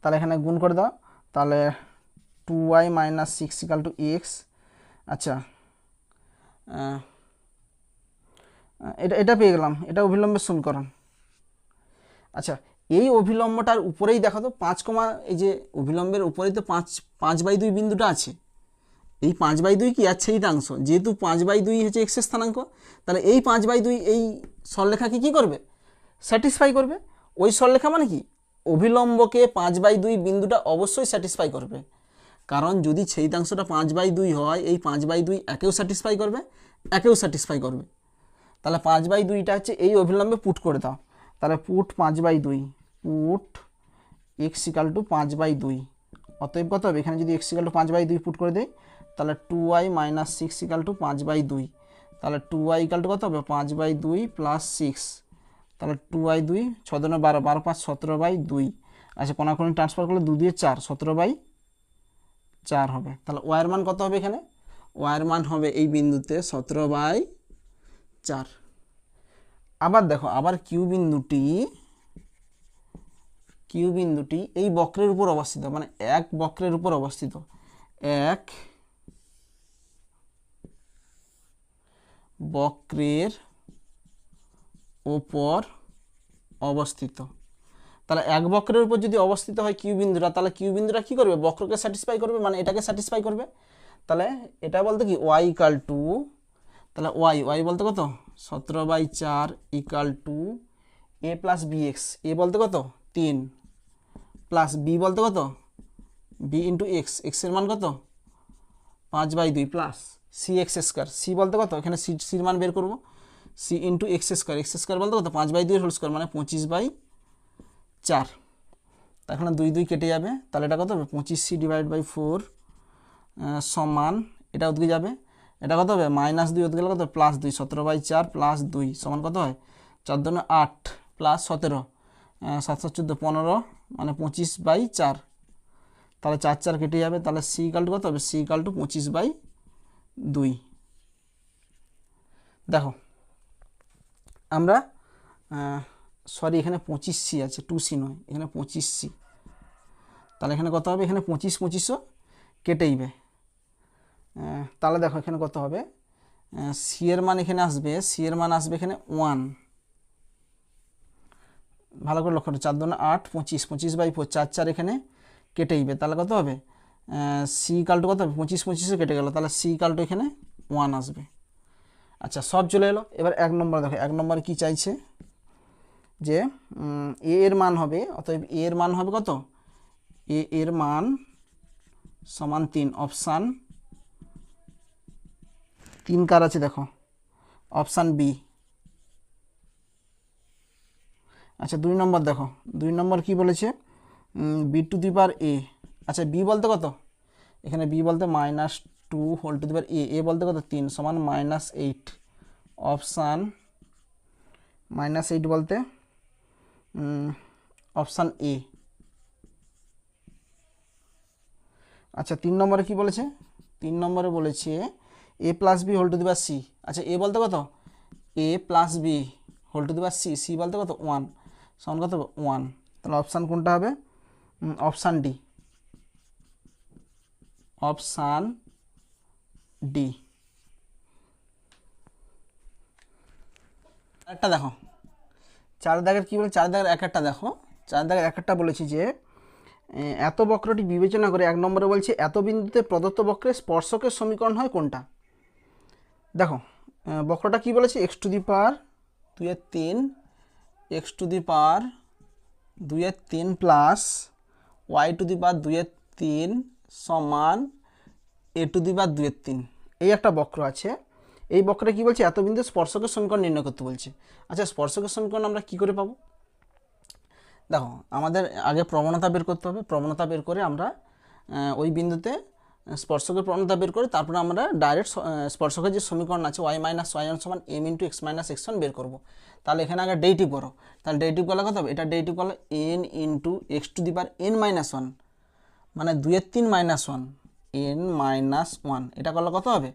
A: তাহলে এখানে গুণ করে দাও, তাহলে 2y - 6 ইকাল টু এক্স। আচ্ছা এটা পেয়ে গেলাম, এটা অভিলম্বের সমীকরণ। আচ্ছা এই অভিলম্বটার উপরেই দেখো তো 5, এই যে অভিলম্বের উপরেই তো 5/2 বিন্দুটা আছে, এই 5/2 কি আছে এইটাংশ, যেহেতু 5/2 হচ্ছে এক্সের স্থানাঙ্ক, তাহলে এই 5/2 এই সরলরেখাকে কি করবে স্যাটিসফাই করবে। ওই সরলরেখা মানে কি, অভিলম্বকে 5/2 বিন্দুটা অবশ্যই স্যাটিসফাই করবে, কারণ যদি ছেদিতাংশটা 5/2 হয়, এই 5/2 একেও স্যাটিসফাই করবে, একেও স্যাটিসফাই করবে। তাহলে 5/2টা হচ্ছে এই অভিলম্বে পুট করে দাও, তাহলে put 5/2, put x equal two 5/2, অতএব কত হবে, এখানে যদি এক্স ইকাল টু 5/2 পুট করে দেয়, তাহলে 2y - 6 ইকাল টু 5/2, তাহলে 2y ইকাল টু কত হবে 5/2 প্লাস 6, তাহলে 2y2 6 × 12, 12 5 17/2। আচ্ছা কোনাকুনি ট্রান্সফার করলে 2 দিয়ে 4, 17/4 হবে। তাহলে ওয়ার মান কত হবে, এখানে ওয়ার মান হবে এই বিন্দুতে 17/4। আবার দেখো, আবার কিউ বিন্দুটি এই বক্রের উপর অবস্থিত, মানে এক বক্রের উপর অবস্থিত, এক বক্রের ওপর অবস্থিত। তাহলে এক বক্রের উপর যদি অবস্থিত হয় কিউ বিন্দুটা, তাহলে কিউ বিন্দুটা কী করবে, বক্রকে স্যাটিসফাই করবে, মানে এটাকে স্যাটিসফাই করবে। তাহলে এটা বলতে কি ওয়াই ইকাল টু, তাহলে ওয়াই বলতে কত 17/4 equal to A plus B x, a বলতে কত 3 প্লাস বি বলতে কত বি ইন্টু এক্স, এক্সের মান কত 5/2 plus C x square, C বলতে কত, এখানে সির মান বের করবো, সি ইন্টু এক্স স্কোয়ার বলতে কত 5/2 হোল স্কোয়ার মানে 25/4 4, তা এখানে 2 2 কেটে যাবে, তাহলে এটা কত হবে 25c ডিভাইড বাই 4 সমান, এটা ওদিকে যাবে, এটা কত হবে -2 ওদিকে গেলে কত +2, 17/4 +2 সমান কত হয় 4 দুগুণে 8 প্লাস 17, 7 7 14 15 মানে 25/4, তাহলে 4 4 কেটে যাবে, তাহলে c = কত হবে, c = 25/2। দেখো আমরা সরি এখানে 25c আছে, 2c নয়, এখানে 25c, তাহলে এখানে কত হবে, এখানে 25 25ও কেটেইবে, তাহলে দেখো এখানে কত হবে, c এর মান এখানে আসবে, c এর মান আসবে এখানে 1, ভালো করে লক্ষ্য করো, 4 দুগুণে 8 25, 25/4, 4 4 এখানে কেটেইবে, তাহলে কত হবে c = কত হবে 25 25ও কেটে গেল, তাহলে c = এখানে 1 আসবে। আচ্ছা সব চলে এলো, এবার 1 নম্বর দেখো, 1 নম্বর কি চাইছে যে a এর মান হবে, অতএব a এর মান হবে কত, a এর মান সমান 3, অপশান 3 কার আছে দেখো, অপশান বি। আচ্ছা 2 নম্বর দেখো, 2 নম্বর কি বলেছে, b⁴a, আচ্ছা b বলতে কত, এখানে b বলতে -2 whole to the power a, a বলতে কত 3 সমান -8, অপশান -8 বলতে অপশান এ। আচ্ছা 3 নম্বরে কি বলেছে, 3 নম্বরে বলেছে a + b whole to the power c, আচ্ছা a বলতে কত, a + b whole to the power c, c বলতে কত 1 সমান কত 1, তাহলে অপশান কোনটা হবে, অপশান ডি, অপশান ডি। একটা দেখো 4 দাগের কি বলে, 4 দাগের এক একটা দেখো, 4 দাগের এক একটা বলেছি যে এত বক্রটি বিবেচনা করে 1 নম্বরে বলছে এত বিন্দুতে প্রদত্ত বক্রের স্পর্শকের সমীকরণ হয় কোনটা। দেখো বক্রটা কি বলেছে, x⁴ 2/3, x⁴ 2/3 প্লাস y⁴ 2/3 সমান a⁴ 2/3, এই একটা বক্র আছে। এই বক্রে কি বলছে, এত বিন্দু স্পর্শকের সমীকরণ নির্ণয় করতে বলছে। আচ্ছা স্পর্শকের সমীকরণ আমরা কি করে পাবো, দেখো আমাদের আগে প্রবণতা বের করতে হবে, প্রবণতা বের করে আমরা ওই বিন্দুতে স্পর্শকের প্রবণতা বের করে তারপরে আমরা ডাইরেক্ট স্পর্শকের যে সমীকরণ আছে y - y1 সমান m × x - x1 বের করব। তাহলে এখানে আগে ডেরিভেটিভ করো, তাহলে ডেরিভেটিভ করলে কত হবে, এটা ডেরিভেটিভ করলে n × x⁴n-1 মানে 2/3 - 1 n-1, এটা করলে কত হবে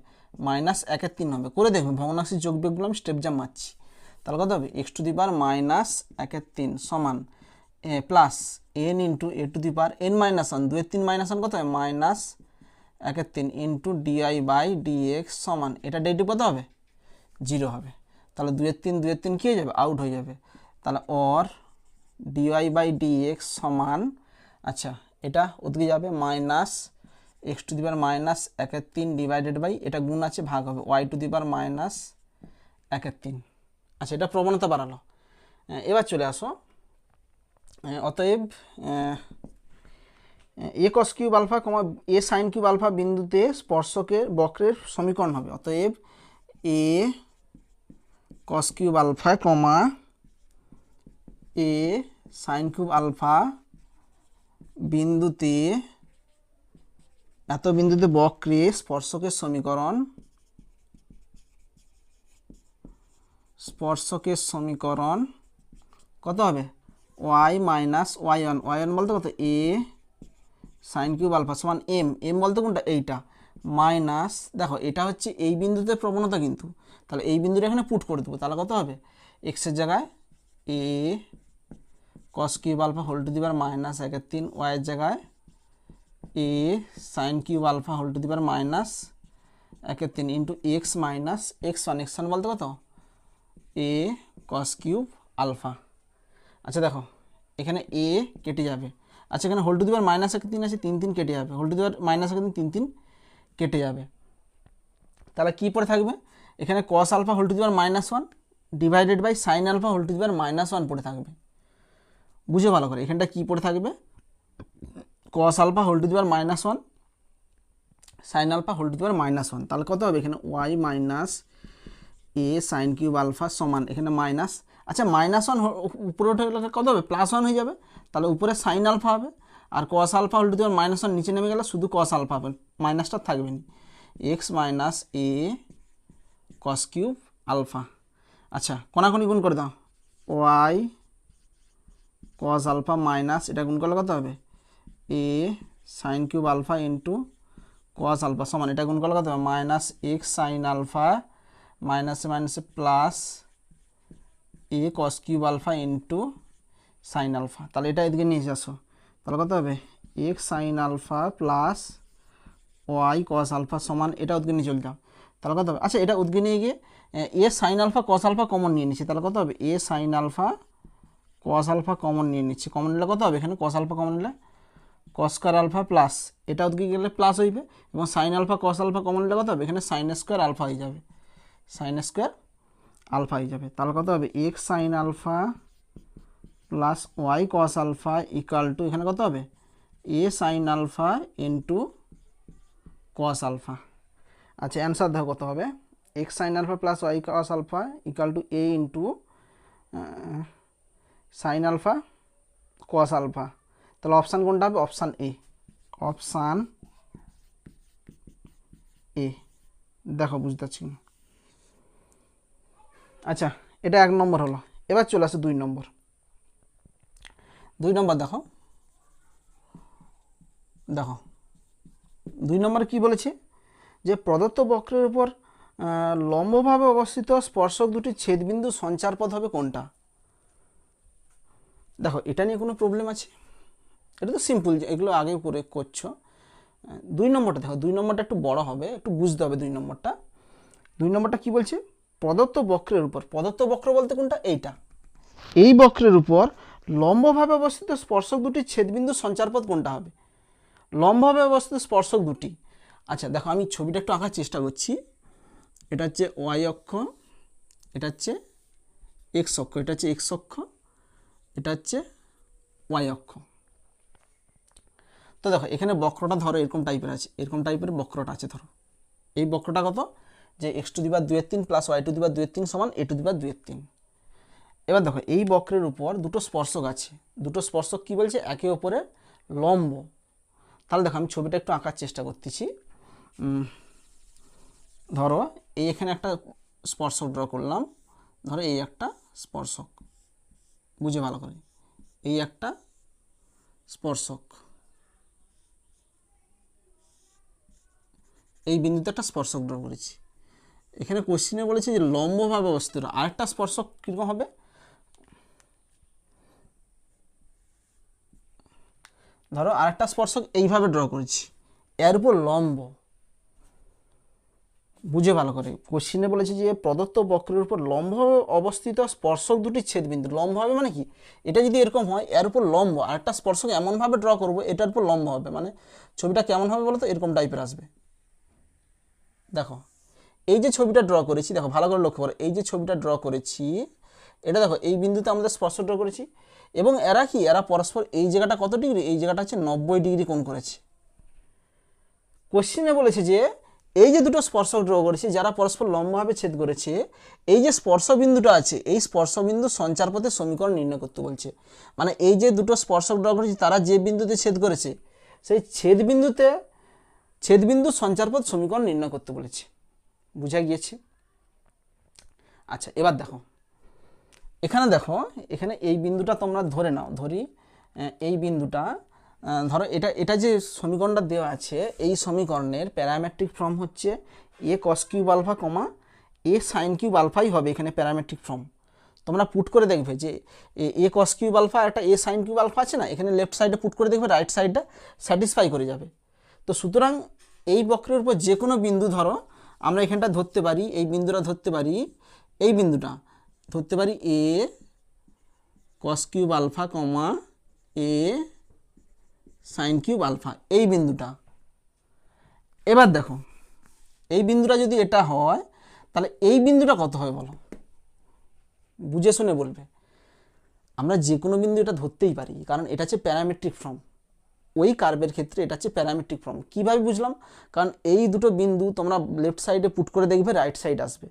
A: -1/3 হবে। করে দেখবে ভগ্নাংশের যোগ বিয়োগগুলো আমি স্টেপ জাম্প মারছি, তাহলে কত হবে x⁴ -1/3 সমান প্লাস n × a⁴n-1, 2/3 - 1 কত হবে -1/3 ইন্টু di/dx সমান, এটা ডেরিভেটিভ কত হবে 0 হবে। তাহলে 2/3 2/3 কী হয়ে যাবে, আউট হয়ে যাবে, তাহলে অর di/dx সমান, আচ্ছা এটা ওদিকে যাবে -x⁴ -1/3 ডিভাইডেড বাই, এটা গুণ আছে ভাগ হবে y⁴ -1/3। আচ্ছা এটা প্রবণতা বাড়ালো। এবার চলে আসো, অতএব a cos³ alpha, a sin³ alpha বিন্দুতে স্পর্শকের বক্রের সমীকরণ হবে। অতএব a cos³ alpha, a sin³ alpha বিন্দুতে, এত বিন্দুতে বক্রে স্পর্শকের সমীকরণ, স্পর্শকের সমীকরণ কত হবে y - y1, y1 বলতে কত a sin³ আলফা সমান m বলতে কোনটা এইটা, মাইনাস দেখো এটা হচ্ছে এই বিন্দুতে প্রবণতা কিন্তু, তাহলে এই বিন্দুটা এখানে পুট করে দেবো, তাহলে কত হবে x এর জায়গায় a cos³ alpha whole to the power -1/3, y এর জায়গায় a sin³ alpha whole to the power -1/3 into x minus x1 বলতে কত a cos³ আলফা। আচ্ছা দেখো এখানে a কেটে যাবে, আচ্ছা এখানে হোল টু দি পাওয়ার -1/3 আছে, 3 3 কেটে যাবে, হোল টু দি পাওয়ার -1/3 3 3 কেটে যাবে, তাহলে কি পড়ে থাকবে, এখানে cos alpha whole to the power -1 divided by sine alpha whole to the power -1 পড়ে থাকবে। বুঝে ভালো করে, এখানটা কি পড়ে থাকবে, cos alpha whole to the power -1 sine alpha whole to the power -1, তাহলে কত হবে এখানে y minus a sin³ alpha সমান, এখানে মাইনাস, আচ্ছা -1 উপরে উঠে গেলে কত হবে +1 হয়ে যাবে, তাহলে উপরে সাইন আলফা হবে, আর cos alpha whole to the power -1 নিচে নেমে গেলে শুধু কস আলফা হবে, মাইনাসটা থাকবে না, এক্স মাইনাস এ কস কিউব আলফা। আচ্ছা কোনাকুনি গুণ করে দাও, ওয়াই কস আলফা মাইনাস এটা গুণ করলে কত হবে, a sine cube alpha into cos alpha সমান এটা গুণ করলে কত হবে, মাইনাস এক্স সাইন আলফা মাইনাসে মাইনাসে plus a cos cube alpha into sine alpha. তাহলে এটা এদিকে নিয়ে আসো, তাহলে কত হবে, x sine alpha plus Y cos alpha সমান এটা উদ্গে নিয়ে চলে যাও, তাহলে কত হবে, আচ্ছা এটা উদ্গে নিয়ে গিয়ে a sine alpha cos alpha common নিয়ে নিচ্ছি, তাহলে কত হবে, a sine alpha cos alpha common নিয়ে নিচ্ছি, কমন নিলে কত হবে, এখানে কস আলফা কমন নিলে কস স্কোয়ার আলফা প্লাস এটা উদ্গে গেলে প্লাস হইবে, এবং sine alpha cos alpha common নিলে কত হবে, এখানে সাইন স্কোয়ার আলফা হয়ে যাবে, সাইন স্কোয়ার আলফা হয়ে যাবে। তাহলে কত হবে, x sine alpha plus Y cos alpha equal to এখানে কত হবে, a sine alpha into cos alpha. আচ্ছা অ্যান্সার দেখো কত হবে, x sine alpha plus Y cos alpha equal to a into sine alpha cos alpha. তাহলে option কোনটা হবে, অপশান এ, অপশান এ। দেখো বুঝতে পারছি। আচ্ছা এটা 1 নম্বর হলো, এবার চলে আসে 2 নম্বর। 2 নম্বর দেখো, দেখো 2 নম্বরে কি বলেছে, যে প্রদত্ত বক্রের উপর লম্বভাবে অবস্থিত স্পর্শক দুটি ছেদবিন্দু সঞ্চারপথ হবে কোনটা। দেখো এটা নিয়ে কোনো প্রবলেম আছে, এটা তো সিম্পল, এগুলো আগে করে করছো। 2 নম্বরটা দেখো, 2 নম্বরটা একটু বড় হবে, একটু বুঝতে হবে 2 নম্বরটা। 2 নম্বরটা কি বলছে, প্রদত্ত বক্রের উপর, প্রদত্ত বক্র বলতে কোনটা, এইটা, এই বক্রের উপর লম্বভাবে অবস্থিত স্পর্শক দুটি ছেদবিন্দু সঞ্চারপথ কোনটা হবে, লম্বভাবে অবস্থিত স্পর্শক দুটি। আচ্ছা দেখো আমি ছবিটা একটু আঁকার চেষ্টা করছি, এটা হচ্ছে ওয়াই অক্ষ, এটা হচ্ছে এক্স অক্ষ, এটা হচ্ছে এক্স অক্ষ, এটা হচ্ছে ওয়াই অক্ষ। তো দেখো এখানে বক্রটা ধরো এরকম টাইপের আছে, এরকম টাইপের বক্রটা আছে ধরো, এই বক্রটা কত, যে x to the power 2/3 plus Y to the power 2/3 সমান এ টু দি পাওয়ার 2/3। এবার দেখো এই বক্রের উপর দুটো স্পর্শক আছে, দুটো স্পর্শক কি বলছে, একে অপরে লম্ব। তাহলে দেখো আমি ছবিটা একটু আঁকার চেষ্টা করতেছি। ধরো এই এখানে একটা স্পর্শক ড্র করলাম, ধরো এই একটা স্পর্শক, বুঝে ভালো করে, এই একটা স্পর্শক, এই বিন্দুতে একটা স্পর্শক ড্র করেছি। এখানে কোশ্চিনে বলেছে যে লম্বভাবে অবস্থিত আরেকটা স্পর্শক কীরকম হবে, ধরো আরেকটা স্পর্শক এইভাবে ড্র করেছি, এর উপর লম্ব, বুঝে ভালো করে, কোশ্চিনে বলেছে যে প্রদত্ত বক্রের উপর লম্বভাবে অবস্থিত স্পর্শক দুটি ছেদবিন্দু, লম্ব হবে মানে কি, এটা যদি এরকম হয় এর উপর লম্ব, আরেকটা স্পর্শক এমনভাবে ড্র করবো এটার উপর লম্ব হবে, মানে ছবিটা কেমন হবে বলো তো, এরকম টাইপের আসবে। দেখো এই যে ছবিটা ড্র করেছি, দেখো ভালো করে লক্ষ্য করো, এই যে ছবিটা ড্র করেছি এটা দেখো এই বিন্দুতে আমাদের স্পর্শ ড্র করেছি, এবং এরা কি, এরা পরস্পর এই জায়গাটা কত ডিগ্রি, এই জায়গাটা হচ্ছে 90 ডিগ্রি কোণ করেছে। কোশ্চিনে বলেছে যে এই যে দুটো স্পর্শক ড্র করেছে যারা পরস্পর লম্বভাবে ছেদ করেছে, এই যে স্পর্শবিন্দুটা আছে এই স্পর্শবিন্দু সঞ্চারপথের সমীকরণ নির্ণয় করতে বলছে। মানে এই যে দুটো স্পর্শক ড্র করেছে তারা যে বিন্দুতে ছেদ করেছে সেই ছেদবিন্দু সঞ্চারপথ সমীকরণ নির্ণয় করতে বলেছে, বুঝা গিয়েছে। আচ্ছা এবার দেখো এখানে, দেখো এখানে এই বিন্দুটা তোমরা ধরে নাও, ধরি এই বিন্দুটা, ধরো এটা যে সমীকরণটা দেওয়া আছে এই সমীকরণের প্যারামেট্রিক ফর্ম হচ্ছে এ কস কিউব আলফা কমা এ সাইন কিউব আলফাই হবে এখানে প্যারামেট্রিক ফর্ম। তোমরা পুট করে দেখবে যে এ কস কিউব আলফা একটা এ সাইন কিউব আলফা আছে না, এখানে লেফট সাইডে পুট করে দেখবে রাইট সাইডটা স্যাটিসফাই করে যাবে। তো সুতরাং এই বক্রের উপর যে কোনো বিন্দু ধরো আমরা এখানটা ধরতে পারি, এই বিন্দুটা ধরতে পারি, এই বিন্দুটা ধরতে পারি এ কস কিউব আলফা কমা এ সাইন কিউব আলফা, এই বিন্দুটা। এবার দেখো এই বিন্দুটা যদি এটা হয় তাহলে এই বিন্দুটা কত হবে বলো, বুঝে শুনে বলবে। আমরা যে কোনো বিন্দু এটা ধরতেই পারি কারণ এটা হচ্ছে প্যারামেট্রিক ফর্ম, ওই কার্ভের ক্ষেত্রে এটা হচ্ছে প্যারামেট্রিক ফর্ম। কীভাবে বুঝলাম, কারণ এই দুটো বিন্দু তোমরা লেফট সাইডে পুট করে দেখবে রাইট সাইড আসবে,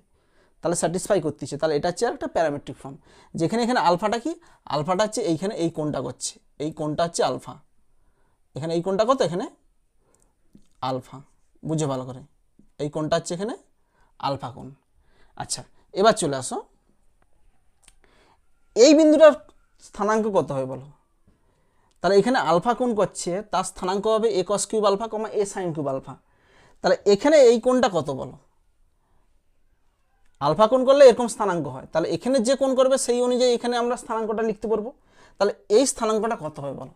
A: তাহলে স্যাটিসফাই করতেছে, তাহলে এটা হচ্ছে একটা প্যারামেট্রিক ফর্ম। যেখানে এখানে আলফাটা কি, আলফাটা হচ্ছে এইখানে এই কোণটা করছে, এই কোণটা হচ্ছে আলফা, এখানে এই কোণটা কত, এখানে আলফা, বুঝে ভালো করে, এই কোণটা হচ্ছে এখানে আলফা কোণ। আচ্ছা এবার চলে আসো, এই বিন্দুটার স্থানাঙ্ক কত হবে বলো। তাহলে এখানে আলফা কোণ করছে, তার স্থানাঙ্ক হবে এ কস কিউব আলফা কমা এ সাইন কিউব আলফা। তাহলে এখানে এই কোণটা কত বলো, আলফা কোণ করলে এরকম স্থানাঙ্ক হয়, তাহলে এখানে যে কোণ করবে সেই অনুযায়ী এখানে আমরা স্থানাঙ্কটা লিখতে পারবো। তাহলে এই স্থানাঙ্কটা কত হবে বলো।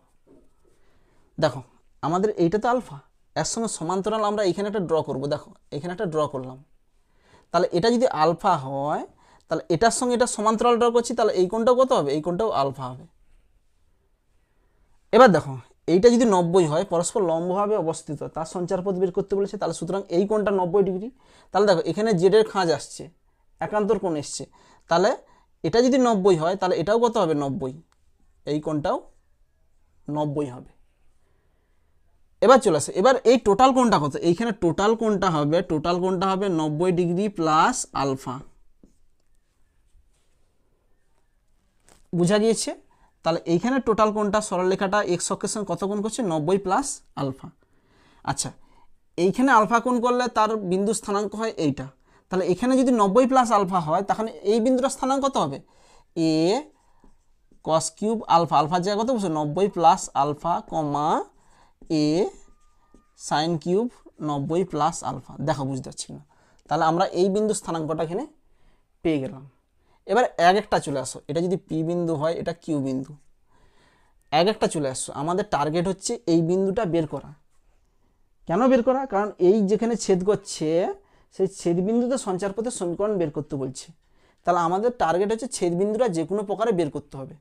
A: দেখো আমাদের এইটা তো আলফা, এর সঙ্গে সমান্তরাল আমরা এখানে একটা ড্র করব, দেখো এখানে একটা ড্র করলাম, তাহলে এটা যদি আলফা হয় তাহলে এটার সঙ্গে এটা সমান্তরাল ড্র করছি, তাহলে এই কোণটাও কত হবে, এই কোণটাও আলফা হবে। এবার দেখো এইটা যদি 90 হয়, পরস্পর লম্বভাবে অবস্থিত, তার সঞ্চারপথ বের করতে বলেছে, তাহলে সুতরাং এই কোণটা 90 ডিগ্রি। তাহলে দেখো এখানে জেডের খাঁজ আসছে, একান্তর কোণ এসছে, তাহলে এটা যদি 90 হয় তাহলে এটাও কত হবে 90, এই কোণটাও 90 হবে। এবার চলে আসে, এবার এই টোটাল কোণটা কত, এইখানে টোটাল কোণটা হবে 90 ডিগ্রি প্লাস আলফা, বুঝা গিয়েছে। তাহলে এইখানে টোটাল কোণটা সরলরেখাটা এক্স অক্ষের সঙ্গে কত কোণ করছে, 90 প্লাস আলফা। আচ্ছা এইখানে আলফা কোণ করলে তার বিন্দু স্থানাঙ্ক হয় এইটা, তাহলে এখানে যদি 90 প্লাস আলফা হয় তাহলে এই বিন্দুটার স্থানাঙ্ক কত হবে, এ কস কিউব আলফা, আলফার জায়গায় কত বলছে 90 প্লাস আলফা কমা এ সাইন কিউব 90 প্লাস আলফা। দেখো বুঝতে পারছি না, তাহলে আমরা এই বিন্দু স্থানাঙ্কটা এখানে পেয়ে গেলাম। এবার এক একটা চলে আসো, এটা যদি পি বিন্দু হয়, এটা কিউ বিন্দু, এক একটা চলে আসছো। আমাদের টার্গেট হচ্ছে এই বিন্দুটা বের করা। কেন বের করা, কারণ এই যেখানে ছেদ করছে সেই ছেদ বিন্দুতে সঞ্চারপথের সমীকরণ বের করতে বলছে, তাহলে আমাদের টার্গেট হচ্ছে ছেদ বিন্দুটা যে কোনো প্রকারে বের করতে হবে।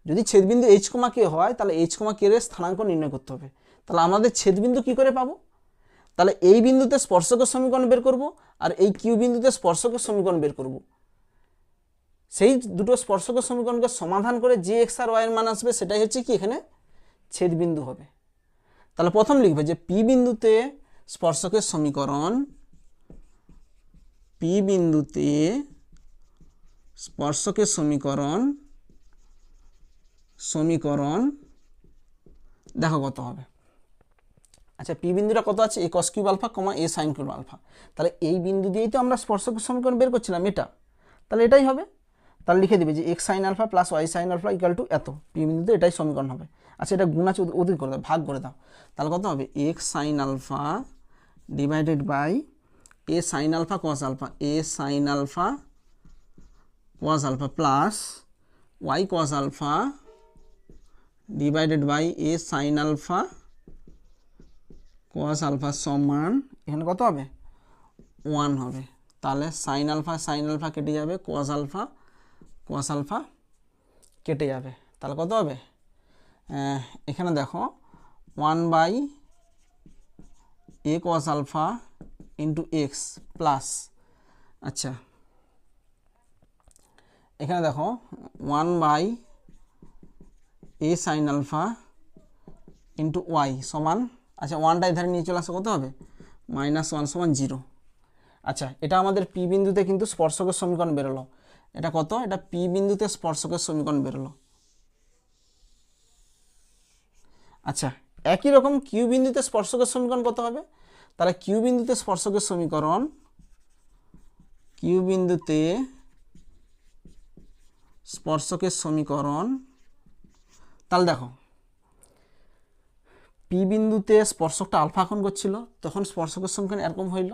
A: যদি ছেদবিন্দু এইচ কমা কে হয় তাহলে এইচ কমা কে এর স্থানাঙ্ক নির্ণয় করতে হবে। তাহলে আমাদের ছেদবিন্দু কি করে পাবো, তাহলে এই বিন্দুতে স্পর্শকের সমীকরণ বের করব, আর এই কিউ বিন্দুতে স্পর্শকের সমীকরণ বের করব। সেই দুটো স্পর্শকের সমীকরণকে সমাধান করে যে এক্স আর ওয়াই এর মান আসবে সেটাই হচ্ছে কি এখানে ছেদবিন্দু হবে। তাহলে প্রথম লিখবে যে পি বিন্দুতে স্পর্শকের সমীকরণ, পি বিন্দুতে স্পর্শকের সমীকরণ দেখো কত হবে। আচ্ছা পি বিন্দুটা কত আছে, এ কস কিউব আলফা কমা এ সাইন কিউব আলফা, তাহলে এই বিন্দু দিয়েই তো আমরা স্পর্শকের সমীকরণ বের করছিলাম এটা, তাহলে এটাই হবে। তাহলে লিখে দিবে যে X sine alpha plus Y sine alpha equal to এত, পি বিন্দুতে এটাই সমীকরণ হবে। আচ্ছা এটা গুণ আছে, ওদিক করে দাও, ভাগ করে দাও, তাহলে কত হবে x sine alpha divided by A sine alpha cos alpha, A sine alpha cos alpha plus Y cos alpha divided by A sine alpha cos alpha সমান এখানে কত হবে 1 হবে। তাহলে সাইন আলফা কেটে যাবে, কস আলফা কেটে যাবে, তাহলে কত হবে এখানে দেখো 1 by A cos alpha into X plus, আচ্ছা এখানে দেখো 1 by A sine alpha into Y সমান, আচ্ছা ওয়ানটা এধারে নিয়ে চলে আসে কত হবে -1 সমান 0। আচ্ছা এটা আমাদের পি বিন্দুতে কিন্তু স্পর্শকের সমীকরণ বেরোলো, এটা কত, এটা পি বিন্দুতে স্পর্শকের সমীকরণ বেরোলো। আচ্ছা একই রকম কিউ বিন্দুতে স্পর্শকের সমীকরণ কত হবে, তাহলে কিউ বিন্দুতে স্পর্শকের সমীকরণ, কিউ বিন্দুতে স্পর্শকের সমীকরণ, তাহলে দেখো পি বিন্দুতে স্পর্শকটা আলফা কোণ করছিল, তখন স্পর্শকের সমীকরণ এরকম হইল।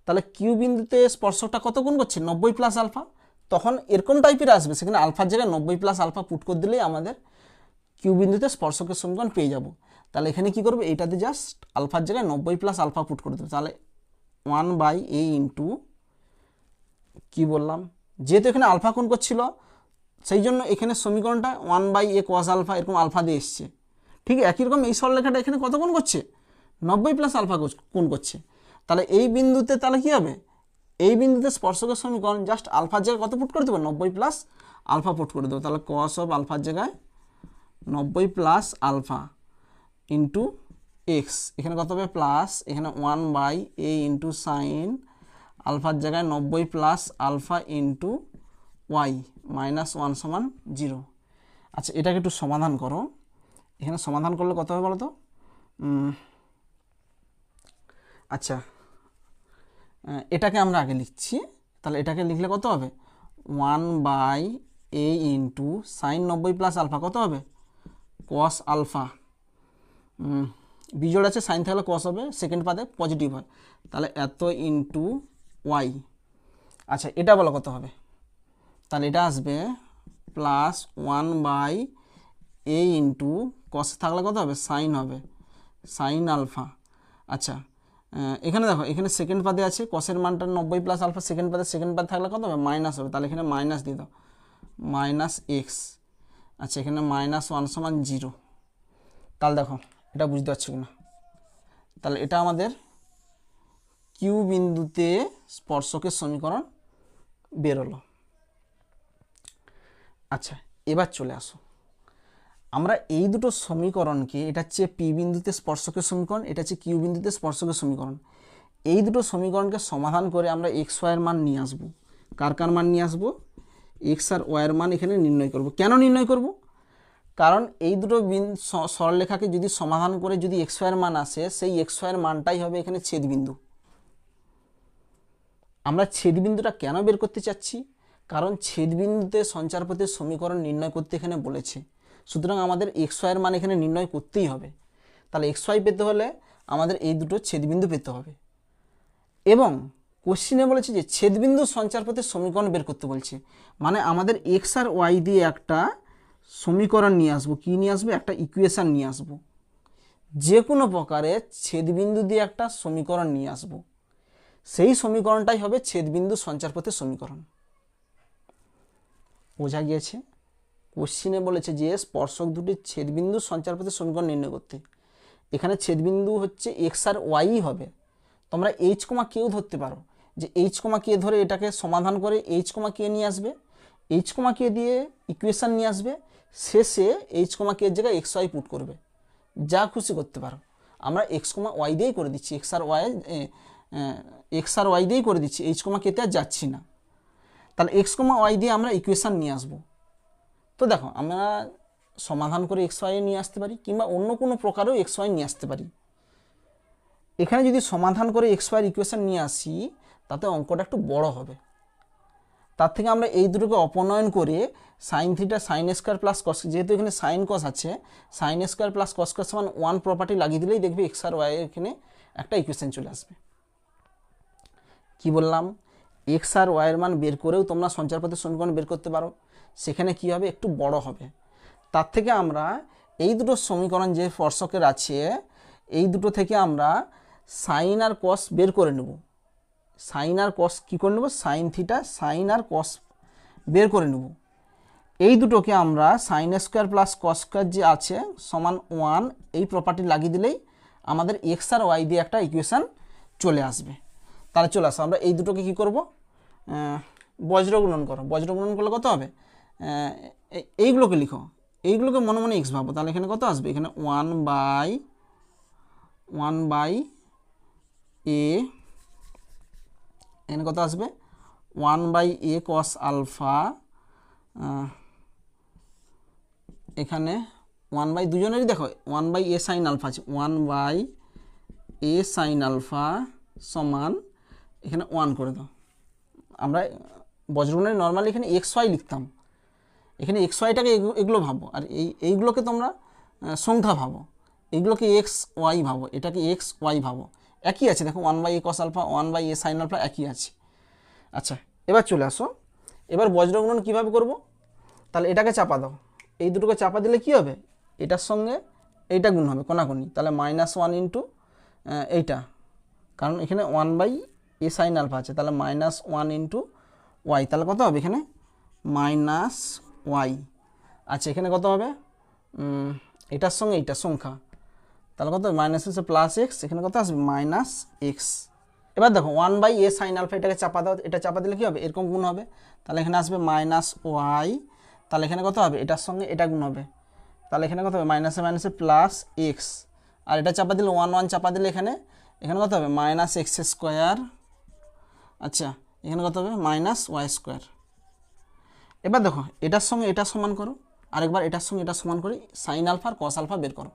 A: তাহলে কিউ বিন্দুতে স্পর্শকটা কত কোণ করছে 90 প্লাস আলফা, তখন এরকম টাইপের আসবে, সেখানে আলফার জায়গায় 90 প্লাস আলফা পুট করে দিলেই আমাদের কিউ বিন্দুতে স্পর্শকের সমীকরণ পেয়ে যাব। তাহলে এখানে কি করবে, এইটাতে জাস্ট আলফার জায়গায় 90 প্লাস আলফা পুট করে দেবে, তাহলে 1 বাই এ ইন্টু কী বললাম, যেহেতু এখানে আলফা কোণ করছিল সেই জন্য এখানে সমীকরণটা 1 বাই এ কস আলফা এরকম আলফা দিয়ে এসছে। ঠিক একই রকম এই সরলরেখাটা এখানে কত কোণ করছে 90 প্লাস আলফা কোণ করছে। তাহলে এই বিন্দুতে তাহলে কী হবে, এই বিন্দুতে স্পর্শকের সমীকরণ জাস্ট আলফার জায়গায় কত পুট করে দেবো 90 প্লাস আলফা পুট করে দেবো, তাহলে কস অফ আলফার জায়গায় 90 প্লাস আলফা ইন্টু এক্স, এখানে কত হবে প্লাস, এখানে 1 বাই এ ইন্টু সাইন আলফার জায়গায় 90 প্লাস আলফা ইন্টু ওয়াই -1 সমান 0। আচ্ছা এটাকে একটু সমাধান করো। এখানে সমাধান করলে কত হবে বলো তো? আচ্ছা এটাকে আমরা আগে লিখছি, তাহলে এটাকে লিখলে কত হবে? 1/a into sign 90 plus alpha কত হবে? কস আলফা, বিজোড় আছে সাইন থাকলে কস হবে, সেকেন্ড পাতে পজিটিভ হয়, তাহলে এত ইন্টু ওয়াই। আচ্ছা এটা বলো কত হবে? তাহলে এটা আসবে প্লাস 1/a ইন্টু কস থাকলে কত হবে? সাইন হবে, সাইন আলফা। আচ্ছা এখানে দেখো, এখানে সেকেন্ড পাদে আছে কসের মানটা 90 প্লাস আলফা, সেকেন্ড পাদে থাকলে কত হবে? মাইনাস হবে, তাহলে এখানে মাইনাস দিয়ে দাও, মাইনাস এক্স। আচ্ছা এখানে -1 সমান 0। তাহলে দেখো এটা বুঝতে পারছো কিনা? তাহলে এটা আমাদের কিউ বিন্দুতে স্পর্শকের সমীকরণ বেরোলো। আচ্ছা এবার চলে আসো, আমরা এই দুটো সমীকরণকে, এটা হচ্ছে পি বিন্দুতে স্পর্শকের সমীকরণ, এটা হচ্ছে কিউ বিন্দুতে স্পর্শকের সমীকরণ, এই দুটো সমীকরণকে সমাধান করে আমরা এক্স ওয়াইয়ের মান নিয়ে আসবো। কার কার মান নিয়ে আসবো? এক্স আর ওয়াইয়ের মান এখানে নির্ণয় করব। কেন নির্ণয় করব? কারণ এই দুটো সরলরেখাকে যদি সমাধান করে যদি এক্স ওয়াইয়ের মান আসে, সেই এক্স ওয়াইয়ের মানটাই হবে এখানে ছেদবিন্দু। আমরা ছেদবিন্দুটা কেন বের করতে চাচ্ছি? কারণ ছেদবিন্দুতে সঞ্চারপথের সমীকরণ নির্ণয় করতে এখানে বলেছে, সুতরাং আমাদের এক্স ওয়াইয়ের মান এখানে নির্ণয় করতেই হবে। তাহলে এক্স ওয়াই পেতে হলে আমাদের এই দুটো ছেদবিন্দু পেতে হবে, এবং কোশ্চিনে বলেছে যে ছেদবিন্দু সঞ্চারপথের সমীকরণ বের করতে বলছে, মানে আমাদের এক্স আর ওয়াই দিয়ে একটা সমীকরণ নিয়ে আসবো। কী নিয়ে আসবো? একটা ইকুয়েশান নিয়ে আসবো। যে কোনো প্রকারে ছেদবিন্দু দিয়ে একটা সমীকরণ নিয়ে আসবো, সেই সমীকরণটাই হবে ছেদবিন্দু সঞ্চারপথের সমীকরণ। বোঝা গিয়েছে? কোশ্চিনে বলেছে যে স্পর্শক দুটির ছেদবিন্দু সঞ্চারপথের সমীকরণ নির্ণয় করতে। এখানে ছেদবিন্দু হচ্ছে এক্স আর ওয়াই হবে। তোমরা এইচ কমা কেও ধরতে পারো, যে এইচ কমা কে ধরে এটাকে সমাধান করে এইচ কমা কে নিয়ে আসবে, এইচ কমা কে দিয়ে ইকুয়েশান নিয়ে আসবে, শেষে এইচ কমা কে এর জায়গায় এক্স ওয়াই পুট করবে। যা খুশি করতে পারো, আমরা এক্স কমা ওয়াই দিয়েই করে দিচ্ছি, এক্স আর ওয়াই দিয়েই করে দিচ্ছি, এইচ কমা কেতে আর যাচ্ছি না। তাহলে এক্স কমা ওয়াই দিয়ে আমরা ইকুয়েশান নিয়ে আসবো। তো দেখো আমরা সমাধান করে এক্স ওয়াই নিয়ে আসতে পারি, কিংবা অন্য কোনো প্রকারেও এক্স ওয়াই নিয়ে আসতে পারি। এখানে যদি সমাধান করে এক্স ওয়াইয়ের ইকুয়েশান নিয়ে আসি, তাতে অঙ্কটা একটু বড় হবে। তার থেকে আমরা এই দুটোকে অপনয়ন করে sine theta sine square plus cos, যেহেতু এখানে সাইন কস আছে, sine square plus cos square সমান 1 প্রপার্টি লাগিয়ে দিলেই দেখবে এক্স আর ওয়াই এখানে একটা ইকুয়েশান চলে আসবে। কি বললাম? এক্স আর ওয়াইয়ের মান বের করেও তোমরা সঞ্চারপথের সমীকরণ বের করতে পারো, সেখানে কি হবে? একটু বড় হবে। তার থেকে আমরা এই দুটো সমীকরণ যে স্পর্শকের আছে, এই দুটো থেকে আমরা সাইন আর কস বের করে নেব। সাইন আর কস কী করে নেব? সাইন থিটা সাইন আর কস বের করে নেব। এই দুটোকে আমরা sine square plus cos square যে আছে সমান 1, এই প্রপার্টি লাগিয়ে দিলেই আমাদের এক্স আর ওয়াই দিয়ে একটা ইকুয়েশান চলে আসবে। তাহলে চলে আসো, আমরা এই দুটোকে কী করব? বজ্রগুণন করো। বজ্রগুণন করলে কত হবে? এইগুলোকে লিখো, এইগুলোকে মনে মনে এক্স ভাবো, তাহলে এখানে কত আসবে? এখানে 1/a, এখানে কত আসবে? 1/a cos আলফা, এখানে 1/, দুজনেরই দেখো 1/a সাইন আলফা আছে, 1/a সাইন আলফা সমান এখানে 1 করে দাও। আমরা বজ্রগুণনে নর্মালি এখানে এক্স ওয়াই লিখতাম, এখানে এক্স ওয়াইটাকে এগুলো ভাবো, আর এইগুলোকে তোমরা সংখ্যা ভাবো, এইগুলোকে এক্স ওয়াই ভাবো, এটাকে এক্স ওয়াই ভাবো, একই আছে। দেখো 1/a cos alpha 1/a sine alpha একই আছে। আচ্ছা এবার চলে আসো, এবার বজ্রগুণন কীভাবে করব? তাহলে এটাকে চাপা দাও, এই দুটোকে চাপা দিলে কি হবে? এটার সঙ্গে এইটা গুণ হবে কোনাকুনি, তাহলে -1 ইন্টু এইটা, কারণ এখানে 1/a সাইন আলফা আছে, তাহলে -1 ইন্টু ওয়াই, তাহলে কত হবে? এখানে -y। আচ্ছা এখানে কত হবে? এটার সঙ্গে এইটা সংখ্যা, তাহলে কত? মাইনাস হচ্ছে প্লাস এক্স, এখানে কত আসবে? -x। এবার দেখো 1/a সাইন আলফা, এটাকে চাপা দাও, এটা চাপা দিলে কী হবে? এরকম গুণ হবে, তাহলে এখানে আসবে -y, তাহলে এখানে কত হবে? এটার সঙ্গে এটা গুণ হবে, তাহলে এখানে কত হবে? মাইনাসে মাইনাসে প্লাস এক্স, আর এটা চাপা দিলে 1 চাপা দিলে এখানে কত হবে? -x² আচ্ছা এখানে কত হবে মাইনাস ওয়াই স্কোয়ার। এবার দেখো এটার সঙ্গে এটা সমান করো, আরেকবার এটার সঙ্গে এটা সমান করি, সাইন আলফা আর কস আলফা বের করো।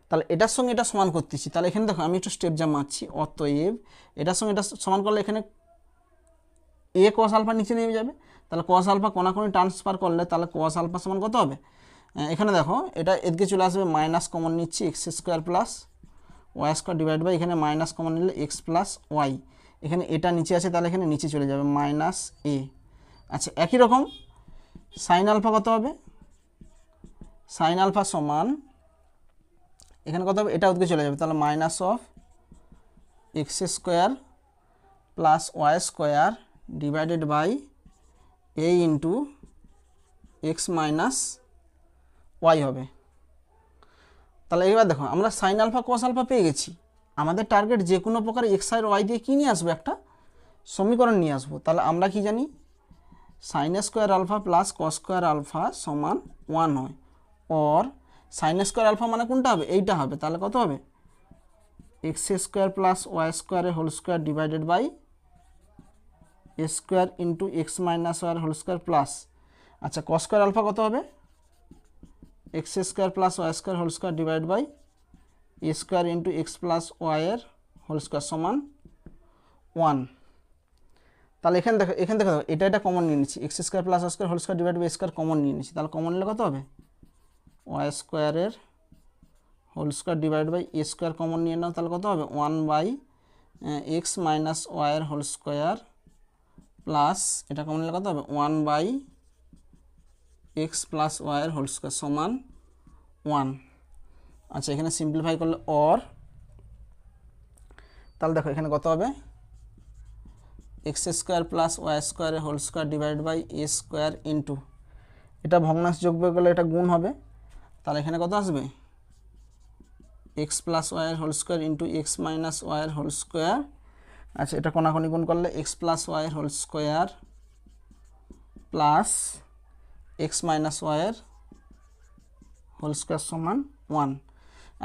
A: তাহলে এটার সঙ্গে এটা সমান করতেছি, তাহলে এখানে দেখো আমি একটু স্টেপ যা মারছি, অতএব এটার সঙ্গে এটা সমান করলে এখানে এ কস আলফা নিচে নেমে যাবে, তাহলে কস আলফা কোনাকুনি ট্রান্সফার করলে তাহলে কস আলফা সমান কত হবে, এখানে দেখো এটা এদিকে চলে আসবে, মাইনাস কমন নিচ্ছি X square plus Y square divide by এখানে মাইনাস কমন নিলে এক্স প্লাস ওয়াই, এখানে এটা নিচে আছে তাহলে এখানে নিচে চলে যাবে মাইনাস এ। আচ্ছা একই রকম সাইন আলফা কত হবে, সাইন আলফা সমান এখানে কত হবে, এটা ওদিকে চলে যাবে, তাহলে minus of X square plus Y square divided by A into X minus Y হবে। তাহলে এবার দেখো আমরা সাইন আলফা কস আলফা পেয়ে গেছি, আমাদের টার্গেট যে কোনো প্রকার এক্স আর ওয়াই দিয়ে কী নিয়ে আসবো, একটা সমীকরণ নিয়ে আসবো। তাহলে আমরা কি জানি sine square alpha plus cos square alpha সমান 1 হয়, অর সাইন স্কোয়ার আলফা মানে কোনটা হবে, এইটা হবে। তাহলে কত হবে এক্স স্কোয়ার প্লাস ওয়াই স্কোয়ারের whole square divided by A square into X minus Y whole square plus, আচ্ছা কস স্কোয়ার আলফা কত হবে X square plus Y square whole square divide by A square into X plus ওয়াইয়ের whole square সমান 1। তাহলে এখানে দেখো এটা common নিয়ে নিচ্ছি, X square plus Y square whole square divide by square common নিয়ে নিচ্ছি, তাহলে কমন নিলে কত হবে ওয়াই স্কোয়ারের whole square divide by A square common নিয়ে নাও, তাহলে কত হবে 1 বাই এক্স মাইনাস ওয়াইয়ের হোল স্কোয়ার প্লাস এটা কমন নিলে কত হবে 1 বাই এক্স প্লাস ওয়াইয়ের হোল স্কোয়ার সমান 1। আচ্ছা এখানে সিম্পলিফাই করলে অর, তাহলে দেখো এখানে কত হবে এক্স স্কোয়ার প্লাস ওয়াই স্কোয়ারের whole square divide by A square into এটা ভগ্নাংশ যোগ করলে এটা গুণ হবে, তাহলে এখানে কত আসবে এক্স প্লাস ওয়াইয়ের whole square into X minus ওয়াইয়ের হোল স্কোয়ার। আচ্ছা এটা কোনাকুনি গুণ করলে এক্স প্লাস ওয়াইয়ের whole square plus X minus ওয়াইয়ের হোল স্কোয়ার সমান 1।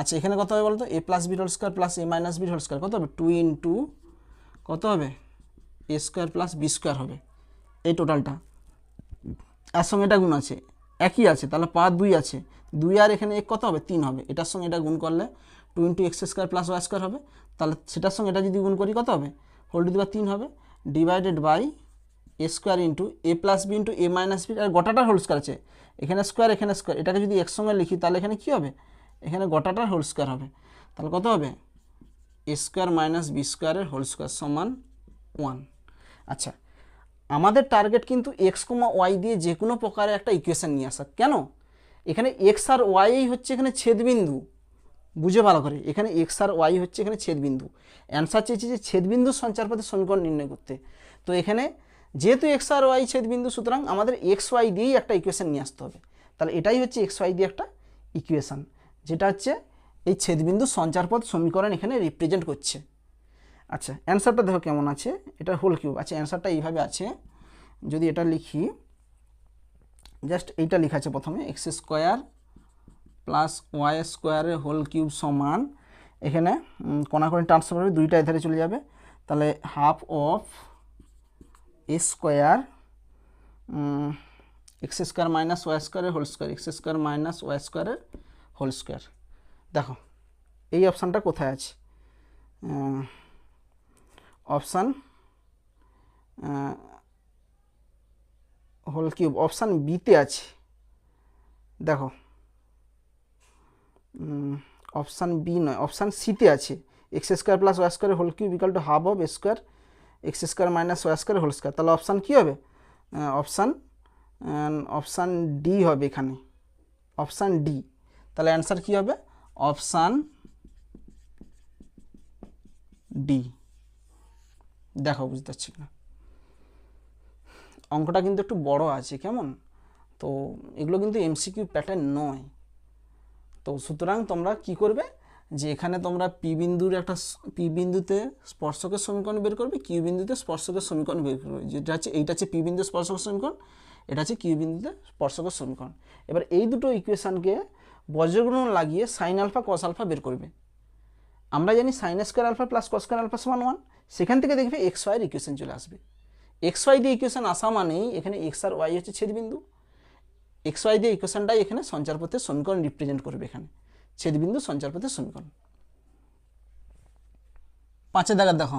A: আচ্ছা এখানে কত হবে বলতো এ প্লাস বির whole square plus A minus বির হোল স্কোয়ার কত হবে 2 ইন্টু কত হবে A square plus B square হবে, এই টোটালটা এর সঙ্গে এটা গুণ আছে একই আছে, তাহলে পাওয়ার 2 আছে, 2 আর এখানে এক কত হবে 3 হবে, এটার সঙ্গে এটা গুণ করলে 2 into X square plus Y square হবে, তাহলে সেটার সঙ্গে এটা যদি গুণ করি কত হবে হোল টু দি পাওয়ার 3 হবে, divided by A square into a plus B into a minus b, আর গোটাটার হোল স্কোয়ার আছে, এখানে স্কোয়ার এখানে স্কোয়ার, এটাকে যদি একসঙ্গে লিখি তাহলে এখানে কী হবে এখানে গোটাটার হোল স্কোয়ার হবে, তাহলে কত হবে এ স্কোয়ার মাইনাস বি স্কোয়ারের হোল স্কোয়ার সমান 1। আচ্ছা আমাদের টার্গেট কিন্তু এক্স কমা ওয়াই দিয়ে যে কোনো প্রকারের একটা ইকুয়েশান নিয়ে আসা, কেন এখানে এক্স আর ওয়াই হচ্ছে এখানে ছেদবিন্দু, বুঝে ভালো করে, এখানে এক্স আর ওয়াই হচ্ছে এখানে ছেদবিন্দু, অ্যান্সার চেয়েছে যে ছেদবিন্দু সঞ্চারপথের সমীকরণ নির্ণয় করতে, তো এখানে যেহেতু এক্স আর ওয়াই ছেদবিন্দু সুতরাং আমাদের এক্স ওয়াই দিয়েই একটা ইকুয়েশান নিয়ে আসতে হবে, তাহলে এটাই হচ্ছে এক্স ওয়াই দিয়ে একটা ইকুয়েশান যেটা হচ্ছে এই ছেদবিন্দু সঞ্চারপথ সমীকরণ এখানে রিপ্রেজেন্ট করছে। আচ্ছা অ্যান্সারটা দেখো কেমন আছে, এটা হোল কিউব। আচ্ছা অ্যান্সারটা এইভাবে আছে, যদি এটা লিখি জাস্ট এইটা লেখা আছে প্রথমে এক্স স্কোয়ার প্লাস ওয়াই স্কোয়ারের হোল কিউব সমান, এখানে কোনাকুনি ট্রান্সফার হবে, দুইটা এধারে চলে যাবে, তাহলে half of A square x square minus y স্কোয়ারের whole square, x square minus y স্কোয়ারের হোল স্কোয়ার। দেখো এই অপশানটা কোথায় আছে, অপশান হোল কিউব অপশান বিতে আছে, দেখো অপশান বি নয় অপশান সিতে আছে, X square plus Y square whole cube equal to half of A square x square minus Y square whole square, তাহলে অপশান কী হবে অপশান ডি হবে, এখানে অপশান ডি, তাহলে অ্যান্সার কী হবে অপশান ডি। দেখো বুঝতে পারছি না, অঙ্কটা কিন্তু একটু বড় আছে কেমন, তো এগুলো কিন্তু এমসিকিউ প্যাটার্ন নয়, তো সুতরাং তোমরা কি করবে যে এখানে তোমরা পি বিন্দুর একটা পি বিন্দুতে স্পর্শকের সমীকরণ বের করবে, কিউ বিন্দুতে স্পর্শকের সমীকরণ বের করবে, যেটা হচ্ছে এইটা হচ্ছে পি বিন্দু স্পর্শকের সমীকরণ, এটা হচ্ছে কিউ বিন্দুতে স্পর্শকের সমীকরণ। এবার এই দুটো ইকুয়েশানকে বজ্রগুণন লাগিয়ে সাইন আলফা কস আলফা বের করবে। আমরা জানি sine square alpha plus cos square alpha সমান 1, সেখান থেকে দেখবে এক্স ওয়াইয়ের ইকুয়েশন চলে আসবে। এক্স ওয়াই দিয়ে ইকুয়েশন আসা মানেই এখানে এক্স আর ওয়াই হচ্ছে ছেদবিন্দু, এক্স ওয়াই দিয়ে ইকুয়েশনটাই এখানে সঞ্চারপথের সমীকরণ রিপ্রেজেন্ট করবে, এখানে ছেদবিন্দু সঞ্চারপথের সমীকরণ। 5 দাগের দেখো,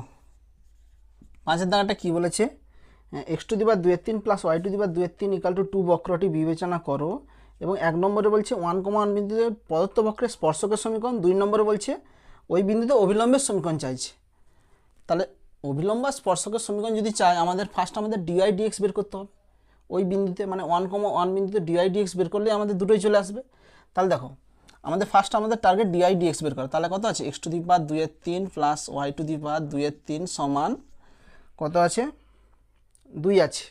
A: 5 দাগটা কি বলেছে, X to the power 2/3 plus Y to the power 2/3 equal to 2 বক্রটি বিবেচনা করো। এবং 1 নম্বরে বলছে 1,1 বিন্দুতে প্রদত্ত বক্রের স্পর্শকের সমীকরণ, 2 নম্বরে বলছে ওই বিন্দুতে অভিলম্বের সমীকরণ চাইছে। তাহলে অভিলম্ব আর স্পর্শকের সমীকরণ যদি চাই আমাদের ফার্স্ট আমাদের ডিআই ডিএক্স বের করতে হবে ওই বিন্দুতে, মানে 1,1 বিন্দুতে ডিআই ডিএক্স বের করলে আমাদের দুটোই চলে আসবে। তাহলে দেখো আমাদের ফার্স্ট আমাদের টার্গেট ডিআই ডিএক্স বের করা। তাহলে কত আছে, x to the power 2/3 plus Y to the power 2/3 সমান কত আছে, 2 আছে।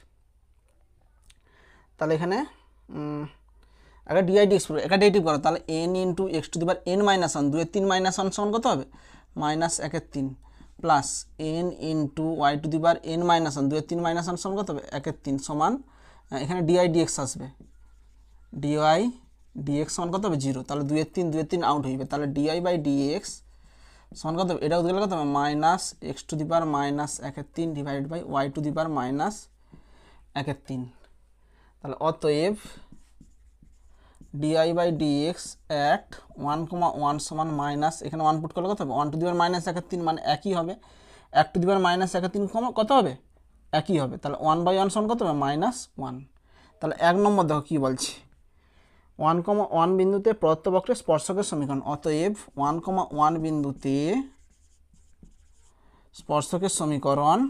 A: তাহলে এখানে একটা ডিআই ডিএক্স করো, একটা ডেরিভেটিভ করো, তাহলে n into X to the power n-1, 2/3 -1 সমান কত হবে, -1/3 plus n into Y to the power n-1, 2/3 -1 সমান কত হবে, 1/3 সমান এখানে ডিআই ডিএক্স আসবে, ডিআই ডিএক্স সমান কত হবে 0। তাহলে 2/3 আউট হইবে, তাহলে ডিআই বাই ডিএক্স সমান কত হবে, এটাও গেলে কত হবে -x to the power -1/3 divide by y to the power -1/3। তাহলে অতএব ডিআই বাই ডিএক্স অ্যাট 1,1 সমান মাইনাস, এখানে 1 পুট করলে কত হবে, 1 টু দি পাওয়ার -1/3 মানে একই হবে, 1 টু দি পাওয়ার -1/3 কত হবে, একই হবে। তাহলে 1/1 সমান কত হবে, -1। তাহলে 1 নম্বর দেখো কী বলছে, 1,1 বিন্দুতে প্রদত্ত বক্রের স্পর্শকের সমীকরণ। অতএব 1,1 বিন্দুতে স্পর্শকের সমীকরণ,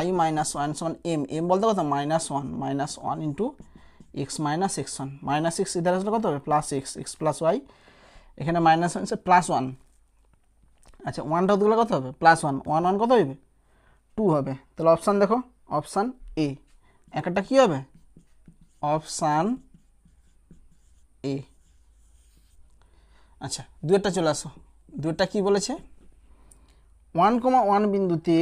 A: y মাইনাস 1 সমান m বলতে কত, -1 into x minus x1, -x ইধার আসলে কত হবে, প্লাস x প্লাস ওয়াই, এখানে -1 প্লাস 1, আচ্ছা 1টা গেলে কত হবে, +1, 1 কত হবে, 2 হবে। তাহলে অপশান দেখো, অপশান এ, একটা কী হবে, অপশান এ। আচ্ছা দুয়েরটা চলে আসো, দুয়েরটা কী বলেছে, 1,1 বিন্দুতে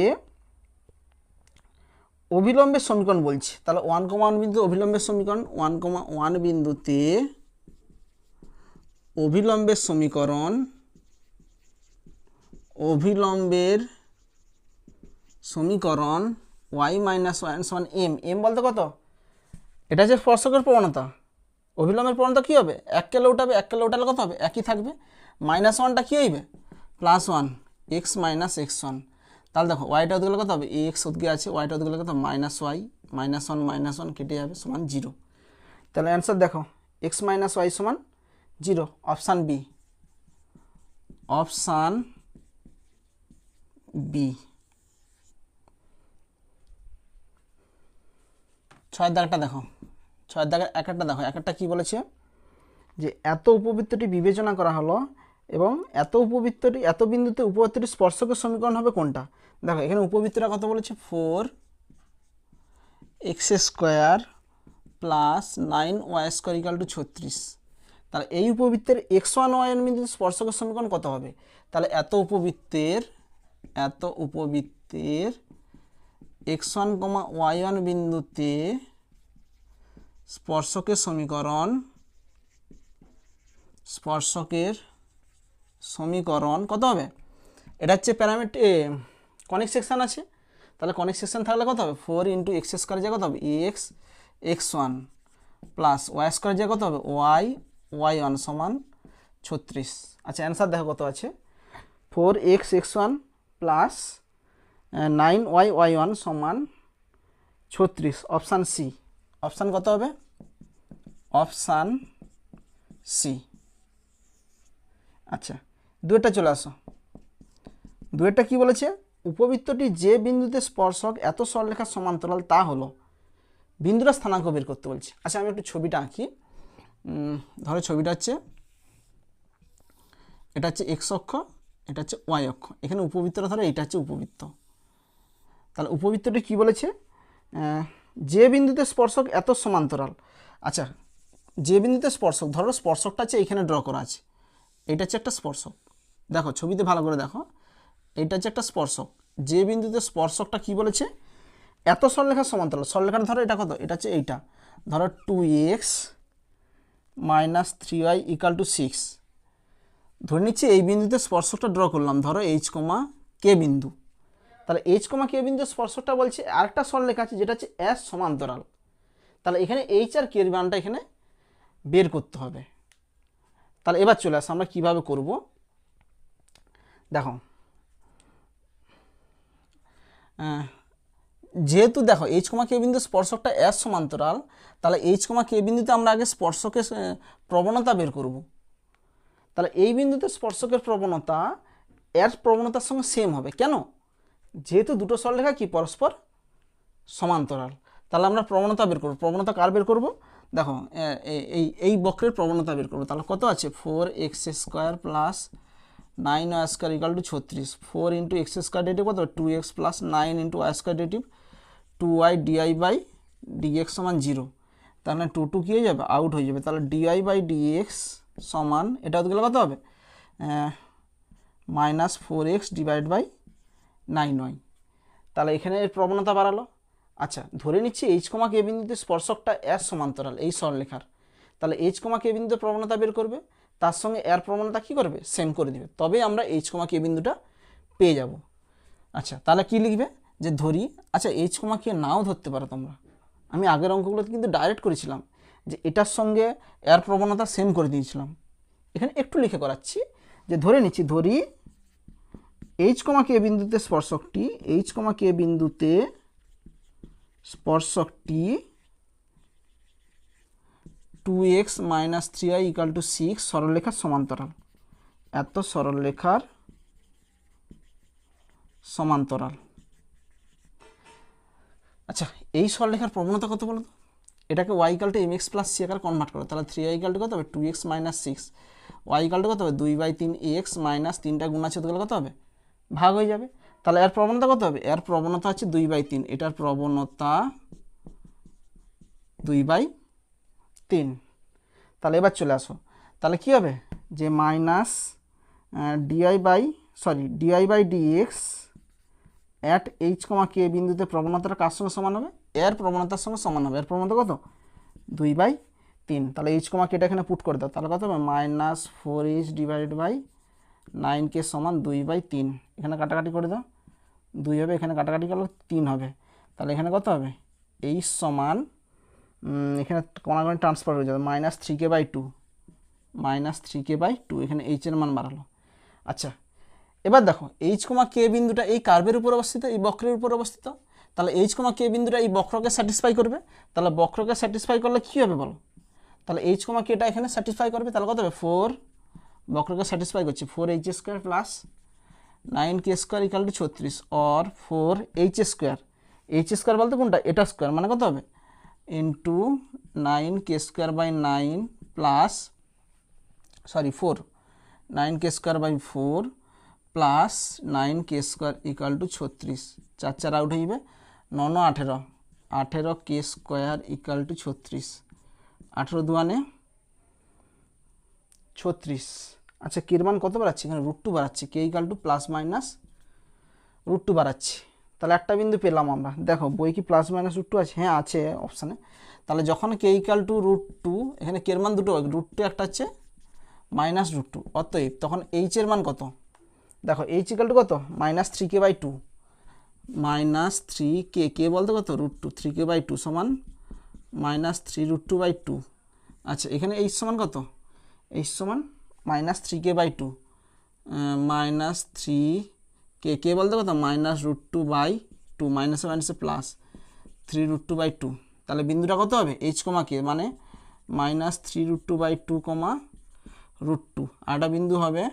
A: অভিলম্বের সমীকরণ বলছে। তাহলে 1,1 বিন্দু অভিলম্বের সমীকরণ, 1,1 বিন্দুতে অভিলম্বের সমীকরণ, অভিলম্বের সমীকরণ y মাইনাস 1 সমান m বলতে কত, এটা যে স্পর্শকের প্রবণতা, অভিলম্বের প্রবণতা কী হবে, 1 কে উঠাবে, 1 কে উঠালে কত হবে, একই থাকবে, -1টা কী হইবে, +1 x মাইনাস x1। তাহলে দেখো ওয়াইটা হতে গেলে কত হবে, এক্স ওদিকে আছে, ওয়াইটা হতে গেলে কত, -y, -1 কেটে যাবে সমান 0। তাহলে অ্যান্সার দেখো x মাইনাস ওয়াই সমান 0, অপশান বি, অপশান বি। 6 দাগটা দেখো, 6 দাগের একটা দেখো, একটা কি বলেছে যে এত উপবৃত্তটি বিবেচনা করা হলো এবং এত বিন্দুতে উপবৃত্তটি স্পর্শকের সমীকরণ হবে কোনটা। দেখো এখানে উপবৃত্তটা কত বলেছে, 4x² plus 9y² equal to 36। তাহলে এই উপবৃত্তের x1 y1 বিন্দুতে স্পর্শকের সমীকরণ কত হবে। তাহলে এত উপবৃত্তের x1, y1 বিন্দুতে স্পর্শকের সমীকরণ কত হবে, এটা হচ্ছে প্যারামিটার কনিক সেকশন আছে, তাহলে কনিক সেকশন থাকলে কত হবে, 4 ইন্টু x² যে কত হবে x1 প্লাস y² যে কত হবে y1 সমান 36। আচ্ছা অ্যান্সার দেখো কত আছে, 4x1 প্লাস 9y1 সমান 36, অপশান সি। অপশান কত হবে, অপশান সি। আচ্ছা দুয়েরটা চলে আসো, দুয়েরটা কি বলেছে, উপবৃত্তটি যে বিন্দুতে স্পর্শক এত সরলরেখার সমান্তরাল তা হলো, বিন্দুটা স্থানাঙ্ক বের করতে বলছে। আচ্ছা আমি একটু ছবিটা আঁকি, ধরো ছবিটা হচ্ছে, এটা হচ্ছে এক্স অক্ষ, এটা হচ্ছে ওয়াই অক্ষ, এখানে উপবৃত্তটা ধরো এটা হচ্ছে উপবৃত্ত। তাহলে উপবৃত্তটি কি বলেছে, যে বিন্দুতে স্পর্শক এত সমান্তরাল। আচ্ছা যে বিন্দুতে স্পর্শক, ধরো স্পর্শকটা হচ্ছে এইখানে ড্র করা আছে, এটা হচ্ছে একটা স্পর্শক, দেখো ছবিতে ভালো করে দেখো, এটা হচ্ছে একটা স্পর্শক, যে বিন্দুতে স্পর্শকটা কি বলেছে, এত সরলরেখার সমান্তরাল, সরলরেখাটা ধরো এটা কত, এটা হচ্ছে এইটা, ধরো 2x - 3y = 6, ধরে নিচ্ছি এই বিন্দুতে স্পর্শকটা ড্র করলাম, ধরো এইচ কমা কে বিন্দু। তাহলে এইচ কমা কে বিন্দু স্পর্শকটা বলছে, আরেকটা সরলরেখা আছে যেটা হচ্ছে এস সমান্তরাল। তাহলে এখানে এইচ আর কে এর মানটা এখানে বের করতে হবে। তাহলে এবার চলে আসো আমরা কীভাবে করব। দেখো যেহেতু দেখো এইচ কমা কে বিন্দু স্পর্শকটা এস সমান্তরাল, তাহলে এইচ কমা কে বিন্দুতে আমরা আগে স্পর্শকের প্রবণতা বের করব। তাহলে এই বিন্দুতে স্পর্শকের প্রবণতা এর প্রবণতার সঙ্গে সেম হবে। কেন? যেহেতু দুটো সরলরেখা কি পরস্পর সমান্তরাল। তাহলে আমরা প্রবণতা বের করব। প্রবণতা কার বের করব? দেখো এই বক্রের প্রবণতা বের করব। তাহলে কত আছে? 4x² plus 9y² equal to 36। 4 into X square ডেটিভ কত? 2x প্লাস 9 ইন্টু y² ডেটিভ 2y ডিআই বাই ডিএক্স সমান 0। তাহলে 2 কী হয়ে যাবে? আউট হয়ে যাবে। তাহলে ডিআই বাই ডিএক্স সমান এটা গেলে কত হবে? -4x divide by 9y। তাহলে এখানে এর প্রবণতা বাড়ালো। আচ্ছা, ধরে নিচ্ছি এইচ কমা কে বিন্দুতে স্পর্শকটা এস সমান্তরাল এই সরলরেখার। তাহলে এইচ কমা কে বিন্দুতে প্রবণতা বের করবে, তার সঙ্গে এর প্রবণতা কী করবে? সেম করে দিবে, তবে আমরা এইচ কমা কে বিন্দুটা পেয়ে যাব। আচ্ছা, তাহলে কি লিখবে? যে ধরি, আচ্ছা এইচ কমা কে নাও ধরতে পারো তোমরা। আমি আগের অঙ্কগুলোতে কিন্তু ডাইরেক্ট করেছিলাম যে এটার সঙ্গে এর প্রবণতা সেম করে দিয়েছিলাম। এখানে একটু লিখে করাচ্ছি, যে ধরে নিচ্ছি, ধরি এইচ কমা কে বিন্দুতে স্পর্শকটি, এইচ কমা কে বিন্দুতে স্পর্শকটি 2x - 3y ইকাল টু 6 সরলরেখার সমান্তরাল। এত সরলরেখার সমান্তরাল। আচ্ছা, এই সরলরেখার প্রবণতা কত বলো তো? এটাকে y equal two mx plus c আকার কনভার্ট করো। তাহলে 3y ইকাল টু কত হবে? 2x - 6। y ইকাল টু কত হবে? 2/3x মাইনাস 3টা গুণ আছে, কত হবে? ভাগ হয়ে যাবে। তাহলে এর প্রবণতা কত হবে? এর প্রবণতা হচ্ছে 2/3। এটার প্রবণতা 2/3। তাহলে এবার চলে আসো, তাহলে কি হবে? যে minus DI by dx at h comma k বিন্দুতে প্রবণতাটা কার সঙ্গে সমান হবে? এর প্রবণতার সঙ্গে সমান হবে। এর প্রবণতা কত? 2/3। তাহলে এইচ কমা কেটা এখানে পুট করে দাও। তাহলে কত হবে? -4h ডিভাইডেড বাই 9k সমান 2/3। এখানে কাটাকাটি করে দাও, 2 হবে, এখানে কাটাকাটি করলে 3 হবে। তাহলে এখানে কত হবে? এইচ সমান এখানে কোনাগুনি ট্রান্সফার হয়ে যাবে, -3k/2 -3k/2। এখানে এইচ এর মান বাড়ালো। আচ্ছা, এবার দেখো এইচ কমা কে বিন্দুটা এই কার্ভের উপর অবস্থিত, এই বক্রের উপর অবস্থিত। তাহলে এইচ কমা কে বিন্দুটা এই বক্রকে স্যাটিসফাই করবে। তাহলে বক্রকে স্যাটিসফাই করলে কী হবে বলো? তাহলে এইচ কমা কেটা এখানে স্যাটিসফাই করবে। তাহলে কত হবে? 4, বক্রকে স্যাটিসফাই করছে, 4h² plus 9k² equal to 36 or 4h²। h² বলতে কোনটা? এটা স্কোয়ার, মানে কত হবে? Into 9k²/9 plus 4 9k²/4 plus 9k² equal to 36। 4 4 out হয়ে যাবে, 9 9 18, 18k² ইকাল টু 36। 18 দুয়ানে 36। আচ্ছা, কের মান কত বাড়াচ্ছি? এখানে √2 বাড়াচ্ছি, কে ইকাল টু প্লাস মাইনাস √2 বাড়াচ্ছি। তাহলে একটা বিন্দু পেলাম আমরা। দেখো বই কি প্লাস মাইনাস √2 আছে? হ্যাঁ আছে অপশানে। তাহলে যখন কে ইকাল টু √2, এখানে কের মান দুটো হবে, √2 একটা হচ্ছে -√2। অতএব তখন এইচ এর মান কত? দেখো এইচ ইকাল টু কত? -3k/2 -3k, কে বলতে কত? √2, 3k/2 সমান -3√2/2। আচ্ছা, এখানে এইচ সমান কত? এইচ সমান -3k/2 -3k, কে বলতে কত? -√2/2, মাইনাসে মাইনাসে প্লাস 3√2/2। তাহলে বিন্দুটা কত হবে? এইচ কমা কে মানে -3√2/2 √2। আরেকটা বিন্দু হবে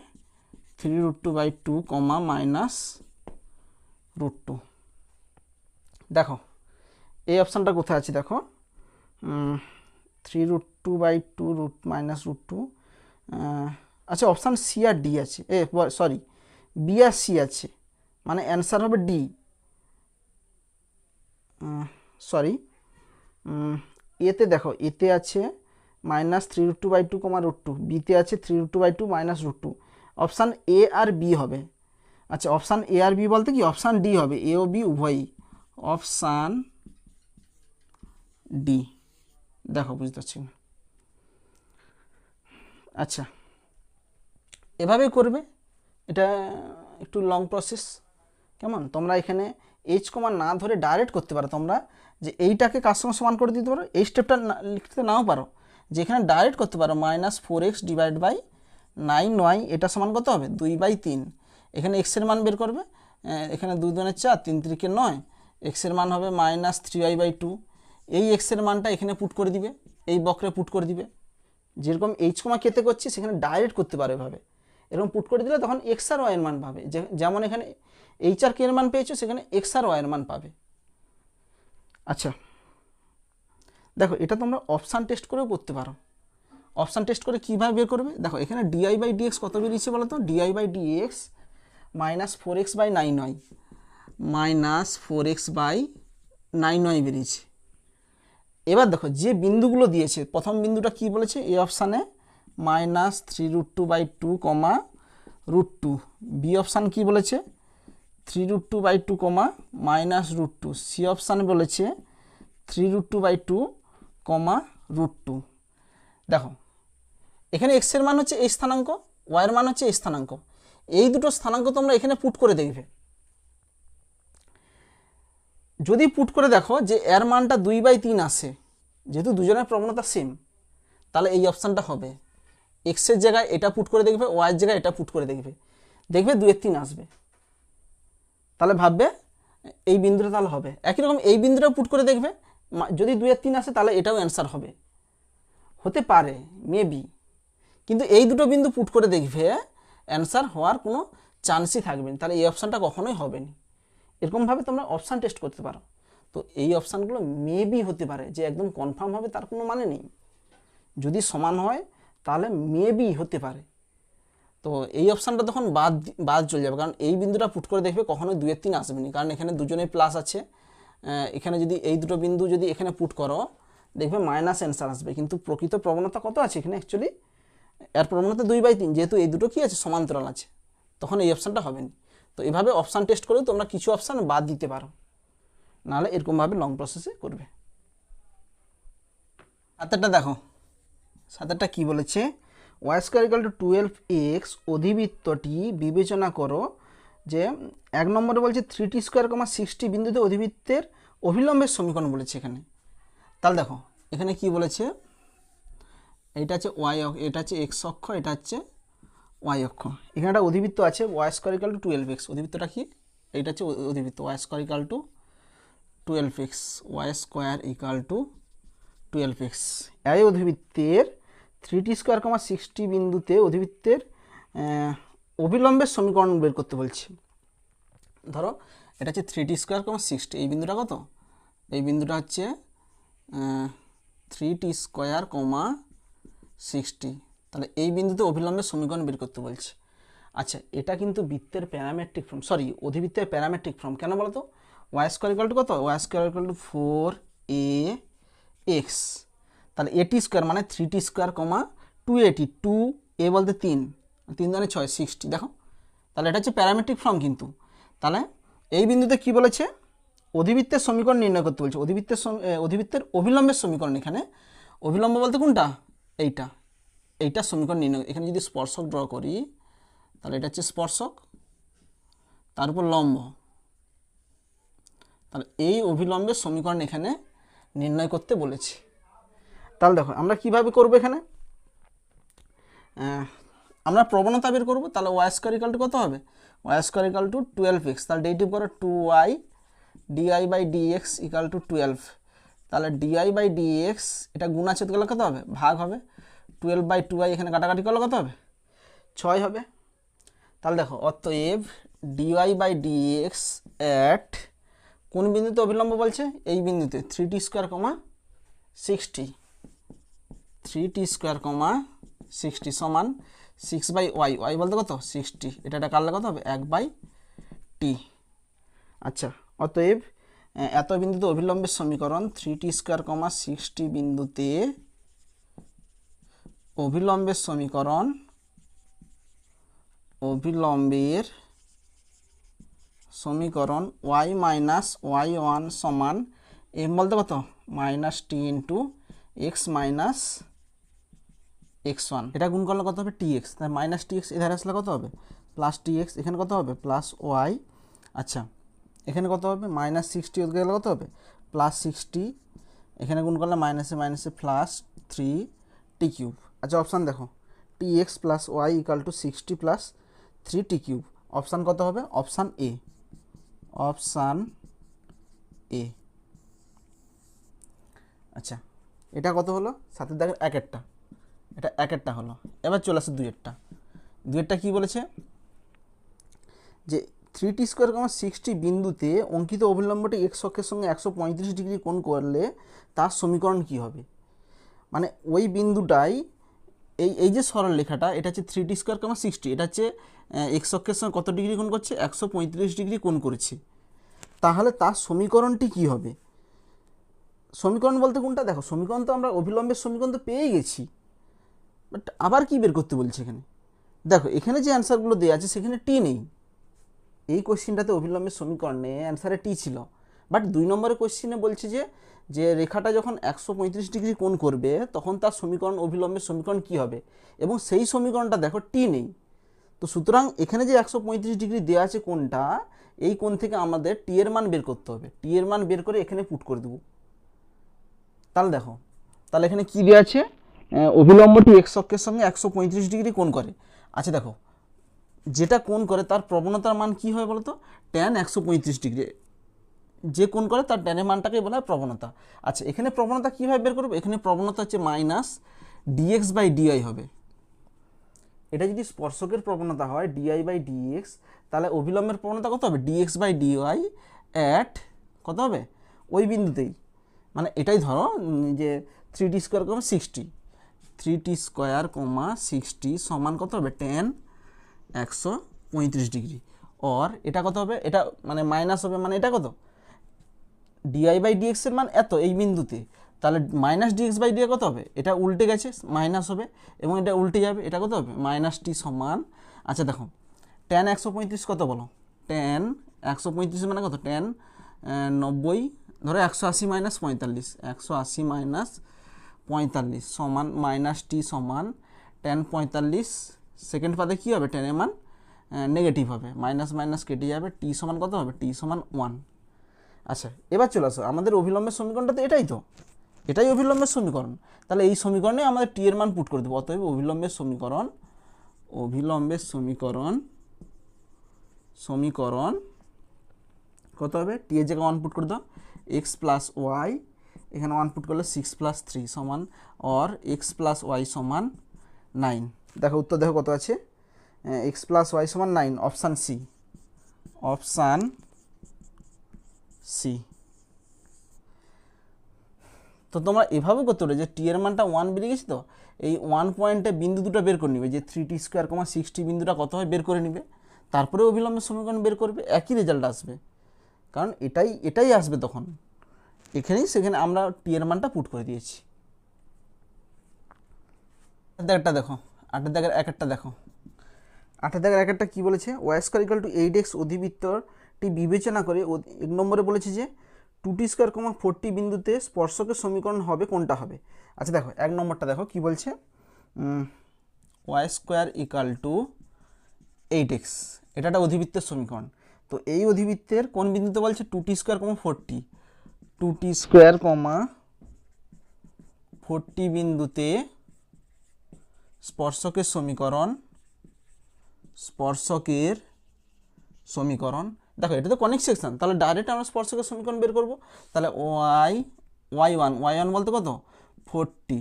A: 3√2/2 -√2। দেখো এই অপশানটা কোথায় আছে? দেখো 3√2/2 -√2। আচ্ছা, অপশান সি আর ডি আছে, বি আর সি আছে, মানে অ্যান্সার হবে ডি। এতে দেখো, এতে আছে -3√2/2 √2, বিতে আছে 3√2/2 -√2। অপশান এ আর বি হবে। আচ্ছা, অপশান এ আর বি বলতে কি? অপশান ডি হবে, এ ও বি উভয়ই। Option D. দেখো বুঝতে পারছি না। আচ্ছা, এভাবে করবে, এটা একটু লং প্রসেস। কেমন, তোমরা এখানে এইচ কমা না ধরে ডাইরেক্ট করতে পারো, তোমরা যে এইটাকে কার সঙ্গে সমান করে দিতে পারো, এই স্টেপটা লিখতে নাও পারো, যে এখানে ডাইরেক্ট করতে পারো -4x ডিভাইড বাই 9y, এটা সমান কত হবে 2/3। এখানে এক্সের মান বের করবে, এখানে 2 2 4, 3 3 9, এক্সের মান হবে -3y/2। এই এক্সের মানটা এখানে পুট করে দিবে, এই বক্রে পুট করে দিবে, যেরকম এইচ কমা কেতে করছি সেখানে ডাইরেক্ট করতে পারো এভাবে, এরকম পুট করে দিলে তখন এক্স আর ওয়াই এর মান পাবে, যেমন এখানে এইচ আর কে এর মান পেয়েছো, সেখানে এক্স আর ওয়াই এর মান পাবে। আচ্ছা দেখো, এটা তোমরা অপশান টেস্ট করেও করতে পারো। অপশান টেস্ট করে কীভাবে বের করবে, দেখো এখানে di/dx কত বেরিয়েছে বলো তো, di/dx -4x/9y, -4x/9y বেরিয়েছে। এবার দেখো যে বিন্দুগুলো দিয়েছে, প্রথম বিন্দুটা কি বলেছে, এই অপশানে -3√2/2, √2। বি অপশান কি বলেছে 3√2/2, -√2। সি অপশানে বলেছে 3√2/2, √2। দেখো এখানে এক্স এর মান হচ্ছে এই স্থানাঙ্ক, ওয়াই এর মান হচ্ছে এই স্থানাঙ্ক, এই দুটো স্থানাঙ্ক তোমরা এখানে পুট করে দেখবে। যদি পুট করে দেখো যে এর মানটা 2/3 আসে, যেহেতু দুজনের প্রবণতা সেম, তাহলে এই অপশানটা হবে। এক্সের জায়গায় এটা পুট করে দেখবে, ওয়াইয়ের জায়গায় এটা পুট করে দেখবে, দেখবে 2/3 আসবে, তাহলে ভাববে এই বিন্দুটা তাহলে হবে। একই রকম এই বিন্দুটা পুট করে দেখবে, যদি 2/3 আসে তাহলে এটাও অ্যান্সার হবে, হতে পারে মেবি, কিন্তু এই দুটো বিন্দু পুট করে দেখবে অ্যান্সার হওয়ার কোনো চান্সই থাকবে না, তাহলে এই অপশানটা কখনোই হবে না। এরকমভাবে তোমরা অপশান টেস্ট করতে পারো। তো এই অপশানগুলো মেবি হতে পারে, যে একদম কনফার্ম হবে তার কোনো মানে নেই। যদি সমান হয় তাহলে মেবি হতে পারে। তো এই অপশানটা তখন বাদ চলে যাবে, কারণ এই বিন্দুটা পুট করে দেখবে কখনোই 2/3 আসবে না, কারণ এখানে দুজনেই প্লাস আছে। এখানে যদি এই দুটো বিন্দু যদি এখানে পুট করো, দেখবে মাইনাস অ্যান্সার আসবে, কিন্তু প্রকৃত প্রবণতা কত আছে এখানে, অ্যাকচুয়ালি এর প্রবণতা 2/3, যেহেতু এই দুটো কি আছে সমান্তরাল আছে, তখন এই অপশানটা হবে না। তো এভাবে অপশান টেস্ট করেও তোমরা কিছু অপশান বাদ দিতে পারো, নাহলে এরকমভাবে লং প্রসেসে করবে। সাতেরটা দেখো, সাতেরটা কি বলেছে, y square equal to 12x অধিবৃত্তটি বিবেচনা করো, যে 1 নম্বরে বলছে 3t স্কোয়ার, 60 বিন্দুতে অধিবৃত্তের অভিলম্বের সমীকরণ বলেছে এখানে। তাহলে দেখো এখানে কি বলেছে, এটা হচ্ছে ওয়াই, এটা হচ্ছে এক্স অক্ষ, এটা হচ্ছে ওয়াই অক্ষ। এখানে একটা অধিবৃত্ত আছে Y square equal to 12x, অধিবৃত্তটা কি, এইটা হচ্ছে অধিবৃত্ত y square equal to 12x, y square equal to 12x। এই অধিবৃত্তের 3t স্কোয়ার, 60 বিন্দুতে অধিবৃত্তের অবিলম্বের সমীকরণ বের করতে বলছে। ধরো এটা হচ্ছে 3t স্কোয়ার, 60, এই বিন্দুটা কত, এই বিন্দুটা হচ্ছে 3t স্কোয়ার, 60, তাহলে এই বিন্দুতে অভিলম্বের সমীকরণ বের করতে বলছে। আচ্ছা এটা কিন্তু বৃত্তের প্যারামেট্রিক ফর্ম, সরি অধিবৃত্তের প্যারামেট্রিক ফর্ম, কেন বলো তো, ওয়াই স্কোয়ার ইকুয়াল টু কত, y square equal to 4ax, তাহলে এটি স্কোয়ার মানে 3t স্কোয়ার, 280, 2a বলতে 3, 3 2 6, 60, দেখো তাহলে এটা হচ্ছে প্যারামেট্রিক ফর্ম। কিন্তু তাহলে এই বিন্দুতে কি বলেছে, অধিবৃত্তের সমীকরণ নির্ণয় করতে বলছে, অধিবৃত্তের অভিলম্বের সমীকরণ। এখানে অভিলম্ব বলতে কোনটা, এইটা সমীকরণ নির্ণয়। এখানে যদি স্পর্শক ড্র করি, তাহলে এটা হচ্ছে স্পর্শক, তার উপর লম্ব, তাহলে এই অভিলম্বের সমীকরণ এখানে নির্ণয় করতে বলেছে। তাহলে দেখো আমরা কিভাবে করব, এখানে আমরা প্রবণতা বের করবো। তাহলে ওয়াই স্কোয়ার ইকুয়াল টু কত হবে, Y square equal to 12x, তাহলে ডেরিভেটিভ করো 2y di/dx ইকুয়াল টু 12, তাহলে di/dx এটা গুণাচ্ছেদ করলে কত হবে, ভাগ হবে, 12/2y এখানে কাটাকাটি করলে কত হবে, 6 হবে। তাহলে দেখো অতএব dy/dx অ্যাট কোন বিন্দুতে অভিলম্ব বলছে, এই বিন্দুতে 3t স্কোয়ার, 60, 3t স্কোয়ার, 60 সমান 6/y, y বলতে কত 60, এটা কাটলে কত হবে 1/t। আচ্ছা অতএব এত বিন্দুতে অভিলম্বের সমীকরণ 3t স্কোয়ার, 60 বিন্দুতে অভিলম্বের সমীকরণ, অভিলম্বের সমীকরণ y মাইনাস y1 সমান m বলতে কত -t into x minus x1, এটা গুণ করলে কত হবে tx, তাই মাইনাস tx এধারে আসলে কত হবে প্লাস tx, এখানে কত হবে প্লাস y। আচ্ছা এখানে কত হবে মাইনাস 60 হতে গেলে কত হবে প্লাস 60, এখানে গুণ করলে মাইনাসে মাইনাসে প্লাস 3t কিউব। আচ্ছা অপশান দেখো tx plus y equal to 60 plus 3t cube. Option কত হবে অপশান এ, অপশান এ। আচ্ছা এটা কত হলো সাথে দেখেন একেরটা, এটা একেরটা হলো। এবার চলে আসে দুইয়েরটা। দুইয়েরটা কী বলেছে যে 3t², 60 বিন্দুতে অঙ্কিত অভিলম্বটি x অক্ষের সঙ্গে 135 ডিগ্রি কোণ করলে তার সমীকরণ কি হবে। মানে ওই বিন্দুটাই এই যে সরল লেখাটা এটা হচ্ছে 3t², 60, এটা হচ্ছে x অক্ষের সঙ্গে কত ডিগ্রি কোণ করছে 135 ডিগ্রি কোণ করেছে, তাহলে তার সমীকরণটি কি হবে। সমীকরণ বলতে কোনটা দেখো, সমীকরণ তো আমরা অভিলম্বের সমীকরণ তো পেয়ে গেছি, বাট আবার কি বের করতে বলছে এখানে। দেখো এখানে যে অ্যান্সারগুলো দেওয়া আছে সেখানে টি নেই। এই কোশ্চিনটাতে অভিলম্বের সমীকরণে অ্যান্সারে টি ছিল, বাট 2 নম্বরের কোশ্চিনে বলছে যে রেখাটা যখন 135 ডিগ্রি কোণ করবে তখন তার সমীকরণ অভিলম্বের সমীকরণ কি হবে, এবং সেই সমীকরণটা দেখো টি নেই। তো সুতরাং এখানে যে 135 ডিগ্রি দেওয়া আছে কোণটা, এই কোণ থেকে আমাদের টি এর মান বের করতে হবে। টি এর মান বের করে এখানে পুট করে দেবো। তাহলে দেখো, তাহলে এখানে কি দেওয়া আছে, অভিলম্বটি এক্স অক্ষের সঙ্গে 135 ডিগ্রি কোণ করে। আচ্ছা দেখো যেটা কোণ করে তার প্রবণতার মান কি হয় বলতো, ট্যান 135 ডিগ্রি। যে কোণ করে তার ট্যানের মানটাকে বলা হয় প্রবণতা। আচ্ছা এখানে প্রবণতা কীভাবে বের করবো, এখানে প্রবণতা হচ্ছে মাইনাস ডিএক্স বাই ডিআই হবে। এটা যদি স্পর্শকের প্রবণতা হয় ডিআই বাই ডিএক্স, তাহলে অভিলম্বের প্রবণতা কত হবে ডিএক্স বাই ডিওয়াই অ্যাট কত হবে ওই বিন্দুতেই। মানে এটাই ধরো যে 3t², 3t², সমান কত হবে ট্যান 135 ডিগ্রি। অর এটা কত হবে, এটা মানে মাইনাস হবে, মানে এটা কত ডিআই বাই ডিএক্সের মান এত এই বিন্দুতে, তাহলে মাইনাস ডিএক্স বাই ডিআই কত হবে, এটা উল্টে গেছে মাইনাস হবে এবং এটা উল্টে যাবে, এটা কত হবে মাইনাস টি সমান। আচ্ছা দেখো ট্যান 135 কত বলো, ট্যান 135 মানে কত ট্যান 90, ধরো 180 মাইনাস 45, 180 মাইনাস 45 সমান মাইনাস টি সমান ট্যান 45। সেকেন্ড পাতে কী হবে ট্যানের মান নেগেটিভ হবে, মাইনাস মাইনাস কেটে যাবে, টি সমান কত হবে টি সমান 1। আচ্ছা এবার চলে আসো আমাদের অভিলম্বের সমীকরণটা তো এটাই, তো এটাই অভিলম্বের সমীকরণ। তাহলে এই সমীকরণে আমাদের টি এর মান পুট করে দেবো। অতএব অভিলম্বের সমীকরণ কত হবে, টি এর জায়গায় 1 পুট করে দাও, এক্স প্লাস ওয়াই, এখানে 1 পুট করলে 6 প্লাস 3 সমান অর এক্স প্লাস ওয়াই সমান 9। দেখো উত্তর দেখো কত আছে, এক্স প্লাস ওয়াই সমান 9, অপশান সি, অপশান সি। তো তোমরা এভাবে করতে পারো যে টি এর মানটা 1 বেরিয়ে গেছে, তো এই 1 পয়েন্টে বিন্দু দুটো বের করে নিবে, যে 3t², 60 বিন্দুটা কত হয় বের করে নিবে, তারপরে অভিলম্বের সমীকরণ বের করবে, একই রেজাল্ট আসবে, কারণ এটাই আসবে তখন। এখানেই সেখানে আমরা টি এর মানটা পুট করে দিয়েছি। একটা দেখো 8 দাগের একটা দেখো, 8 দাগের একটা কী বলেছে, y² = 8x অধিবৃত্তটি বিবেচনা করে 1 নম্বরে বলেছে যে 2t², 40 বিন্দুতে স্পর্শকের সমীকরণ হবে কোনটা হবে। আচ্ছা দেখো 1 নম্বরটা দেখো কি বলছে, y² = 8x, এটা একটা অধিবৃত্তের সমীকরণ। তো এই অধিবৃত্তের কোন বিন্দুতে বলছে 2t², 40, 2t², 40 বিন্দুতে স্পর্শকের সমীকরণ দেখো এটা তো কনিক সেকশন, তাহলে ডাইরেক্ট আমরা স্পর্শকের সমীকরণ বের করব। তাহলে y1 বলতে কত 40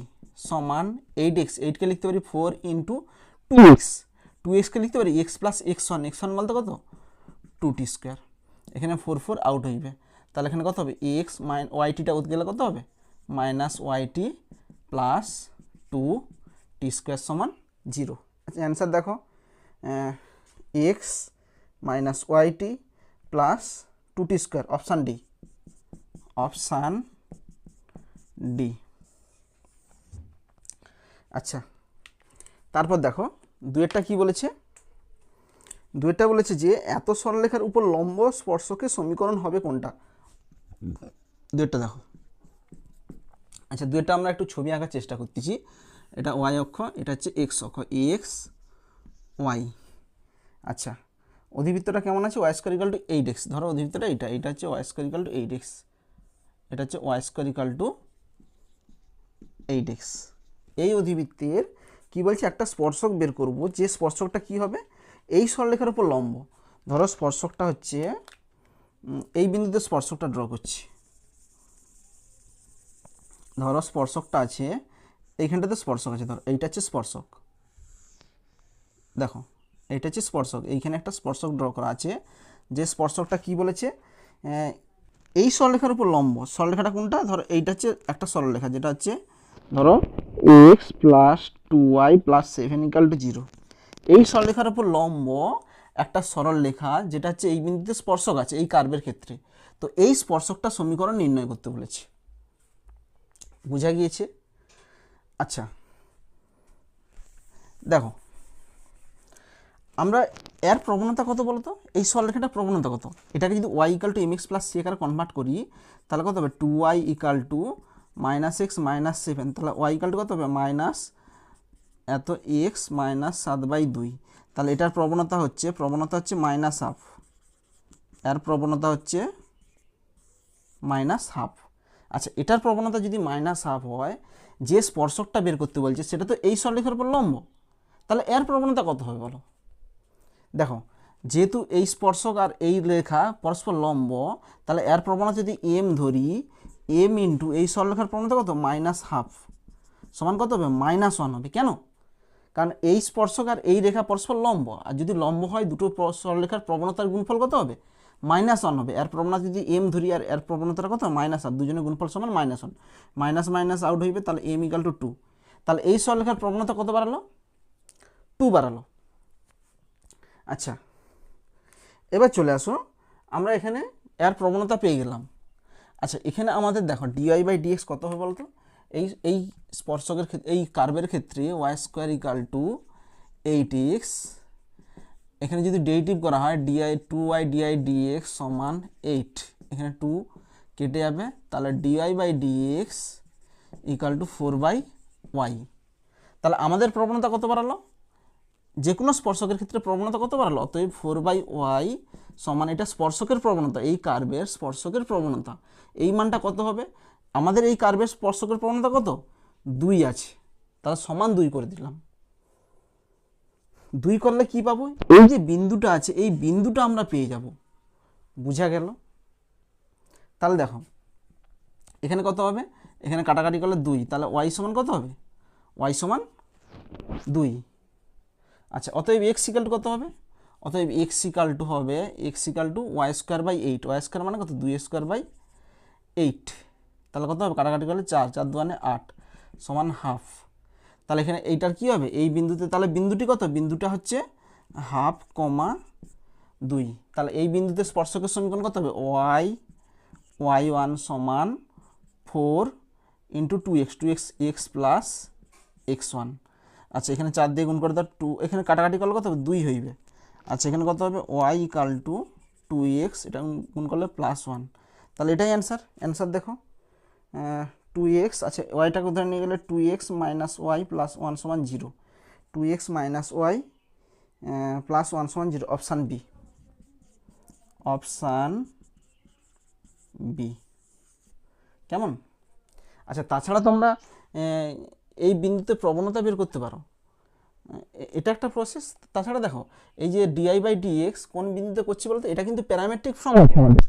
A: সমান 8x, 8কে লিখতে পারি 4 × 2x, 2xকে লিখতে পারি x প্লাস x1, x1 বলতে কত 2t², এখানে 4 4 আউট হইবে, তাহলে এখানে কত হবে x ytটা উঠ গেলে কত হবে মাইনাস yt প্লাস 2t² সমান 0। আচ্ছা অ্যান্সার দেখো x minus yt plus 2t², option D, option D. আচ্ছা তারপর দেখো দুয়েরটা কি বলেছে, দুয়েরটা বলেছে যে এত সরলরেখার উপর লম্ব স্পর্শকের সমীকরণ হবে কোনটা। দুয়েরটা দেখো, আচ্ছা দুয়েরটা আমরা একটু ছবি আঁকার চেষ্টা করতেছি। এটা ওয়াই অক্ষ, এটা হচ্ছে এক্স অক্ষ, এক্স ওয়াই। আচ্ছা, অধিবৃত্তটা কেমন আছে? Y square equal to 8x। ধরো অধিবৃত্তটা এটা হচ্ছে Y square equal to 8x, এটা হচ্ছে Y square equal to 8x। এই অধিবৃত্তের কি বলছে, একটা স্পর্শক বের করব, যে স্পর্শকটা কি হবে, এই সরলরেখার উপর লম্ব। ধরো স্পর্শকটা হচ্ছে এই বিন্দুতে স্পর্শকটা ড্র করছি। ধরো স্পর্শকটা আছে এইখানটাতে, স্পর্শক আছে, ধরো এইটা হচ্ছে স্পর্শক, দেখো এইটা হচ্ছে স্পর্শক, এইখানে একটা স্পর্শক ড্র করা আছে। যে স্পর্শকটা কি বলেছে, এই সরলরেখার উপর লম্ব। সরলরেখাটা কোনটা? ধরো এইটা হচ্ছে একটা সরলরেখা, যেটা হচ্ছে ধরো x plus 2y plus 7 equal to 0। এই সরলরেখার উপর লম্ব একটা সরল রেখা, যেটা হচ্ছে এই বিন্দুতে স্পর্শক আছে এই কার্ভের ক্ষেত্রে। তো এই স্পর্শকটা সমীকরণ নির্ণয় করতে বলেছে। বোঝা গিয়েছে? আচ্ছা দেখো, আমরা এর প্রবণতা কত বলতো, এই সরলরেখাটার প্রবণতা কত? এটাকে যদি Y equal to M x plus C আকারে কনভার্ট করি, তাহলে কত হবে? 2y equal to minus x minus 7, তাহলে ওয়াই ইকাল টু কত হবে? মাইনাস এত এক্স মাইনাস 7/2। তাহলে এটার প্রবণতা হচ্ছে মাইনাস হাফ, এর প্রবণতা হচ্ছে মাইনাস হাফ। আচ্ছা, এটার প্রবণতা যদি মাইনাস হাফ হয়, যে স্পর্শকটা বের করতে বলছে সেটা তো এই সরলরেখার উপর লম্ব, তাহলে এর প্রবণতা কত হবে বলো? দেখো, যেহেতু এই স্পর্শক আর এই রেখা পরস্পর লম্ব, তাহলে এর প্রবণতা যদি এম ধরি, এম ইন্টু এই সরলরেখার প্রবণতা কত? মাইনাস হাফ, সমান কত হবে? -1 হবে। কেন? কারণ এই স্পর্শক আর এই রেখা পরস্পর লম্ব, আর যদি লম্ব হয় দুটো সরলরেখার প্রবণতার গুণফল কত হবে? -1 হবে। এর প্রবণতা যদি এম ধরি আর এর প্রবণতাটা কত? -1, দুজনের গুণফল সমান -1, মাইনাস মাইনাস আউট হইবে, তাহলে এম ইকাল টু 2। তাহলে এই সরলরেখার প্রবণতা কত বাড়ালো? 2 বাড়ালো। আচ্ছা, এবার চলে আসো, আমরা এখানে এর প্রবণতা পেয়ে গেলাম। আচ্ছা, এখানে আমাদের দেখো dy/dx কত হবে বলতো? এই স্পর্শকের ক্ষেত্রে, এই কার্ভের ক্ষেত্রে Y square equal to 8x, এখানে যদি ডেরিভেটিভ করা হয়2y dx সমান 8, এখানে 2 কেটে যাবে, তাহলে dy/dx ইকাল টু 4/y। তাহলে আমাদের প্রবণতা কত বাড়ালো? যে কোনো স্পর্শকের ক্ষেত্রে প্রবণতা কত বাড়ালো? অতএব 4/y সমান, এটা স্পর্শকের প্রবণতা, এই কার্ভের স্পর্শকের প্রবণতা, এই মানটা কত হবে? আমাদের এই কার্ভের স্পর্শকের প্রবণতা কত? 2 আছে, তাহলে সমান 2 করে দিলাম। 2 করলে কি পাবো? এই যে বিন্দুটা আছে, এই বিন্দুটা আমরা পেয়ে যাব। বুঝা গেল? তাহলে দেখো এখানে কত হবে? এখানে কাটাকাটি করলে 2, তাহলে y সমান কত হবে? y সমান 2। আচ্ছা, অতএব x ইকাল টু কত হবে? অতএব x ইকাল টু হবে y square by 8। Y square মানে কত? 2 স্কোয়ার বাই 8। তাহলে কত হবে? কাটাকাটি করলে 4, 4 2 8 সমান হাফ। তাহলে এখানে এইটার কি হবে? এই বিন্দুতে, তাহলে বিন্দুটি কত? বিন্দুটা হচ্ছে 1/2। তাহলে এই বিন্দুতে স্পর্শকের সমীকরণ কত হবে? y1 সমান 4 into 2x x plus x1। আচ্ছা, এখানে 4 দিয়ে গুণ করে দাও 2, এখানে কাটাকাটি করলে কত হবে? 2 হইবে। আচ্ছা, এখানে কত হবে? y ইকাল টু 2x, এটা গুণ করলে +1। তাহলে এটাই অ্যান্সার দেখো 2x। আচ্ছা, ওয়াইটাকে ধরে নিয়ে গেলে 2x মাইনাস ওয়াই প্লাস 1 সমান 0, 2x মাইনাস ওয়াই প্লাস 1 সমান 0, অপশান বি, অপশান বি। কেমন? আচ্ছা, তাছাড়া তোমরা এই বিন্দুতে প্রবণতা বের করতে পারো, এটা একটা প্রসেস। তাছাড়া দেখো, এই যে dy/dx কোন বিন্দুতে করছি বলতো? এটা কিন্তু প্যারামেট্রিক ফর্ম আছে আমাদের।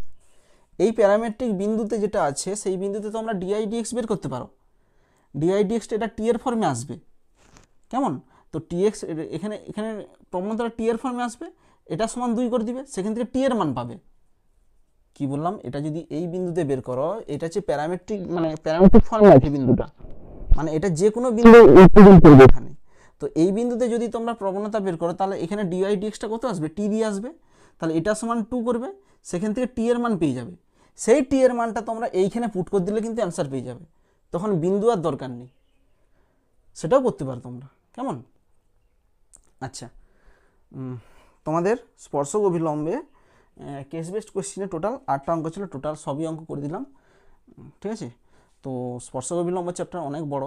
A: এই প্যারামেট্রিক বিন্দুতে যেটা আছে, সেই বিন্দুতে তো আমরা dy/dx বের করতে পারো। dy/dx এটা টি এর ফর্মে আসবে। কেমন? তো tx এখানে এখানে প্রবণতাটা টি এর ফর্মে আসবে, এটা সমান 2 করে দিবে, সেখান থেকে টি এর মান পাবে। কি বললাম? এটা যদি এই বিন্দুতে বের করো, এটা হচ্ছে প্যারামেট্রিক, মানে প্যারামেট্রিক ফর্মে আছে বিন্দুটা, মানে এটা যে কোনো বিন্দু রিপ্রেজেন্ট করবে এখানে। তো এই বিন্দুতে যদি তোমরা প্রবণতা বের করো, তাহলে এখানে dy/dxটা কত আসবে? টি দিয়ে আসবে, তাহলে এটা সমান 2 করবে, সেখান থেকে টি এর মান পেয়ে যাবে। সেই টি এর মানটা তোমরা এইখানে পুট করে দিলে কিন্তু অ্যান্সার পেয়ে যাবে, তখন বিন্দু আর দরকার নেই। সেটাও করতে পারো তোমরা। কেমন? আচ্ছা, তোমাদের স্পর্শক অভিলম্বে কেস বেসড কোশ্চেনে টোটাল 8টা অঙ্ক ছিল, টোটাল সবই অঙ্ক করে দিলাম। ঠিক আছে? তো স্পর্শক অভিলম্ব চ্যাপ্টার অনেক বড়,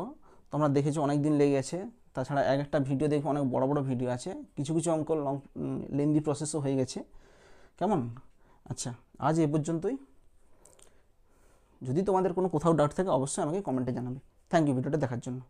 A: তোমরা দেখেছো অনেক দিন লেগে গেছে, তাছাড়া এক একটা ভিডিও দেখে অনেক বড় বড় ভিডিও আছে, কিছু কিছু অঙ্ক লেন্দি প্রসেসও হয়ে গেছে। কেমন? আচ্ছা, আজ এ পর্যন্তই। যদি তোমাদের কোনো কোথাও ডাউট থাকে অবশ্যই আমাকে কমেন্টে জানাবে। থ্যাংক ইউ ভিডিওটা দেখার জন্য।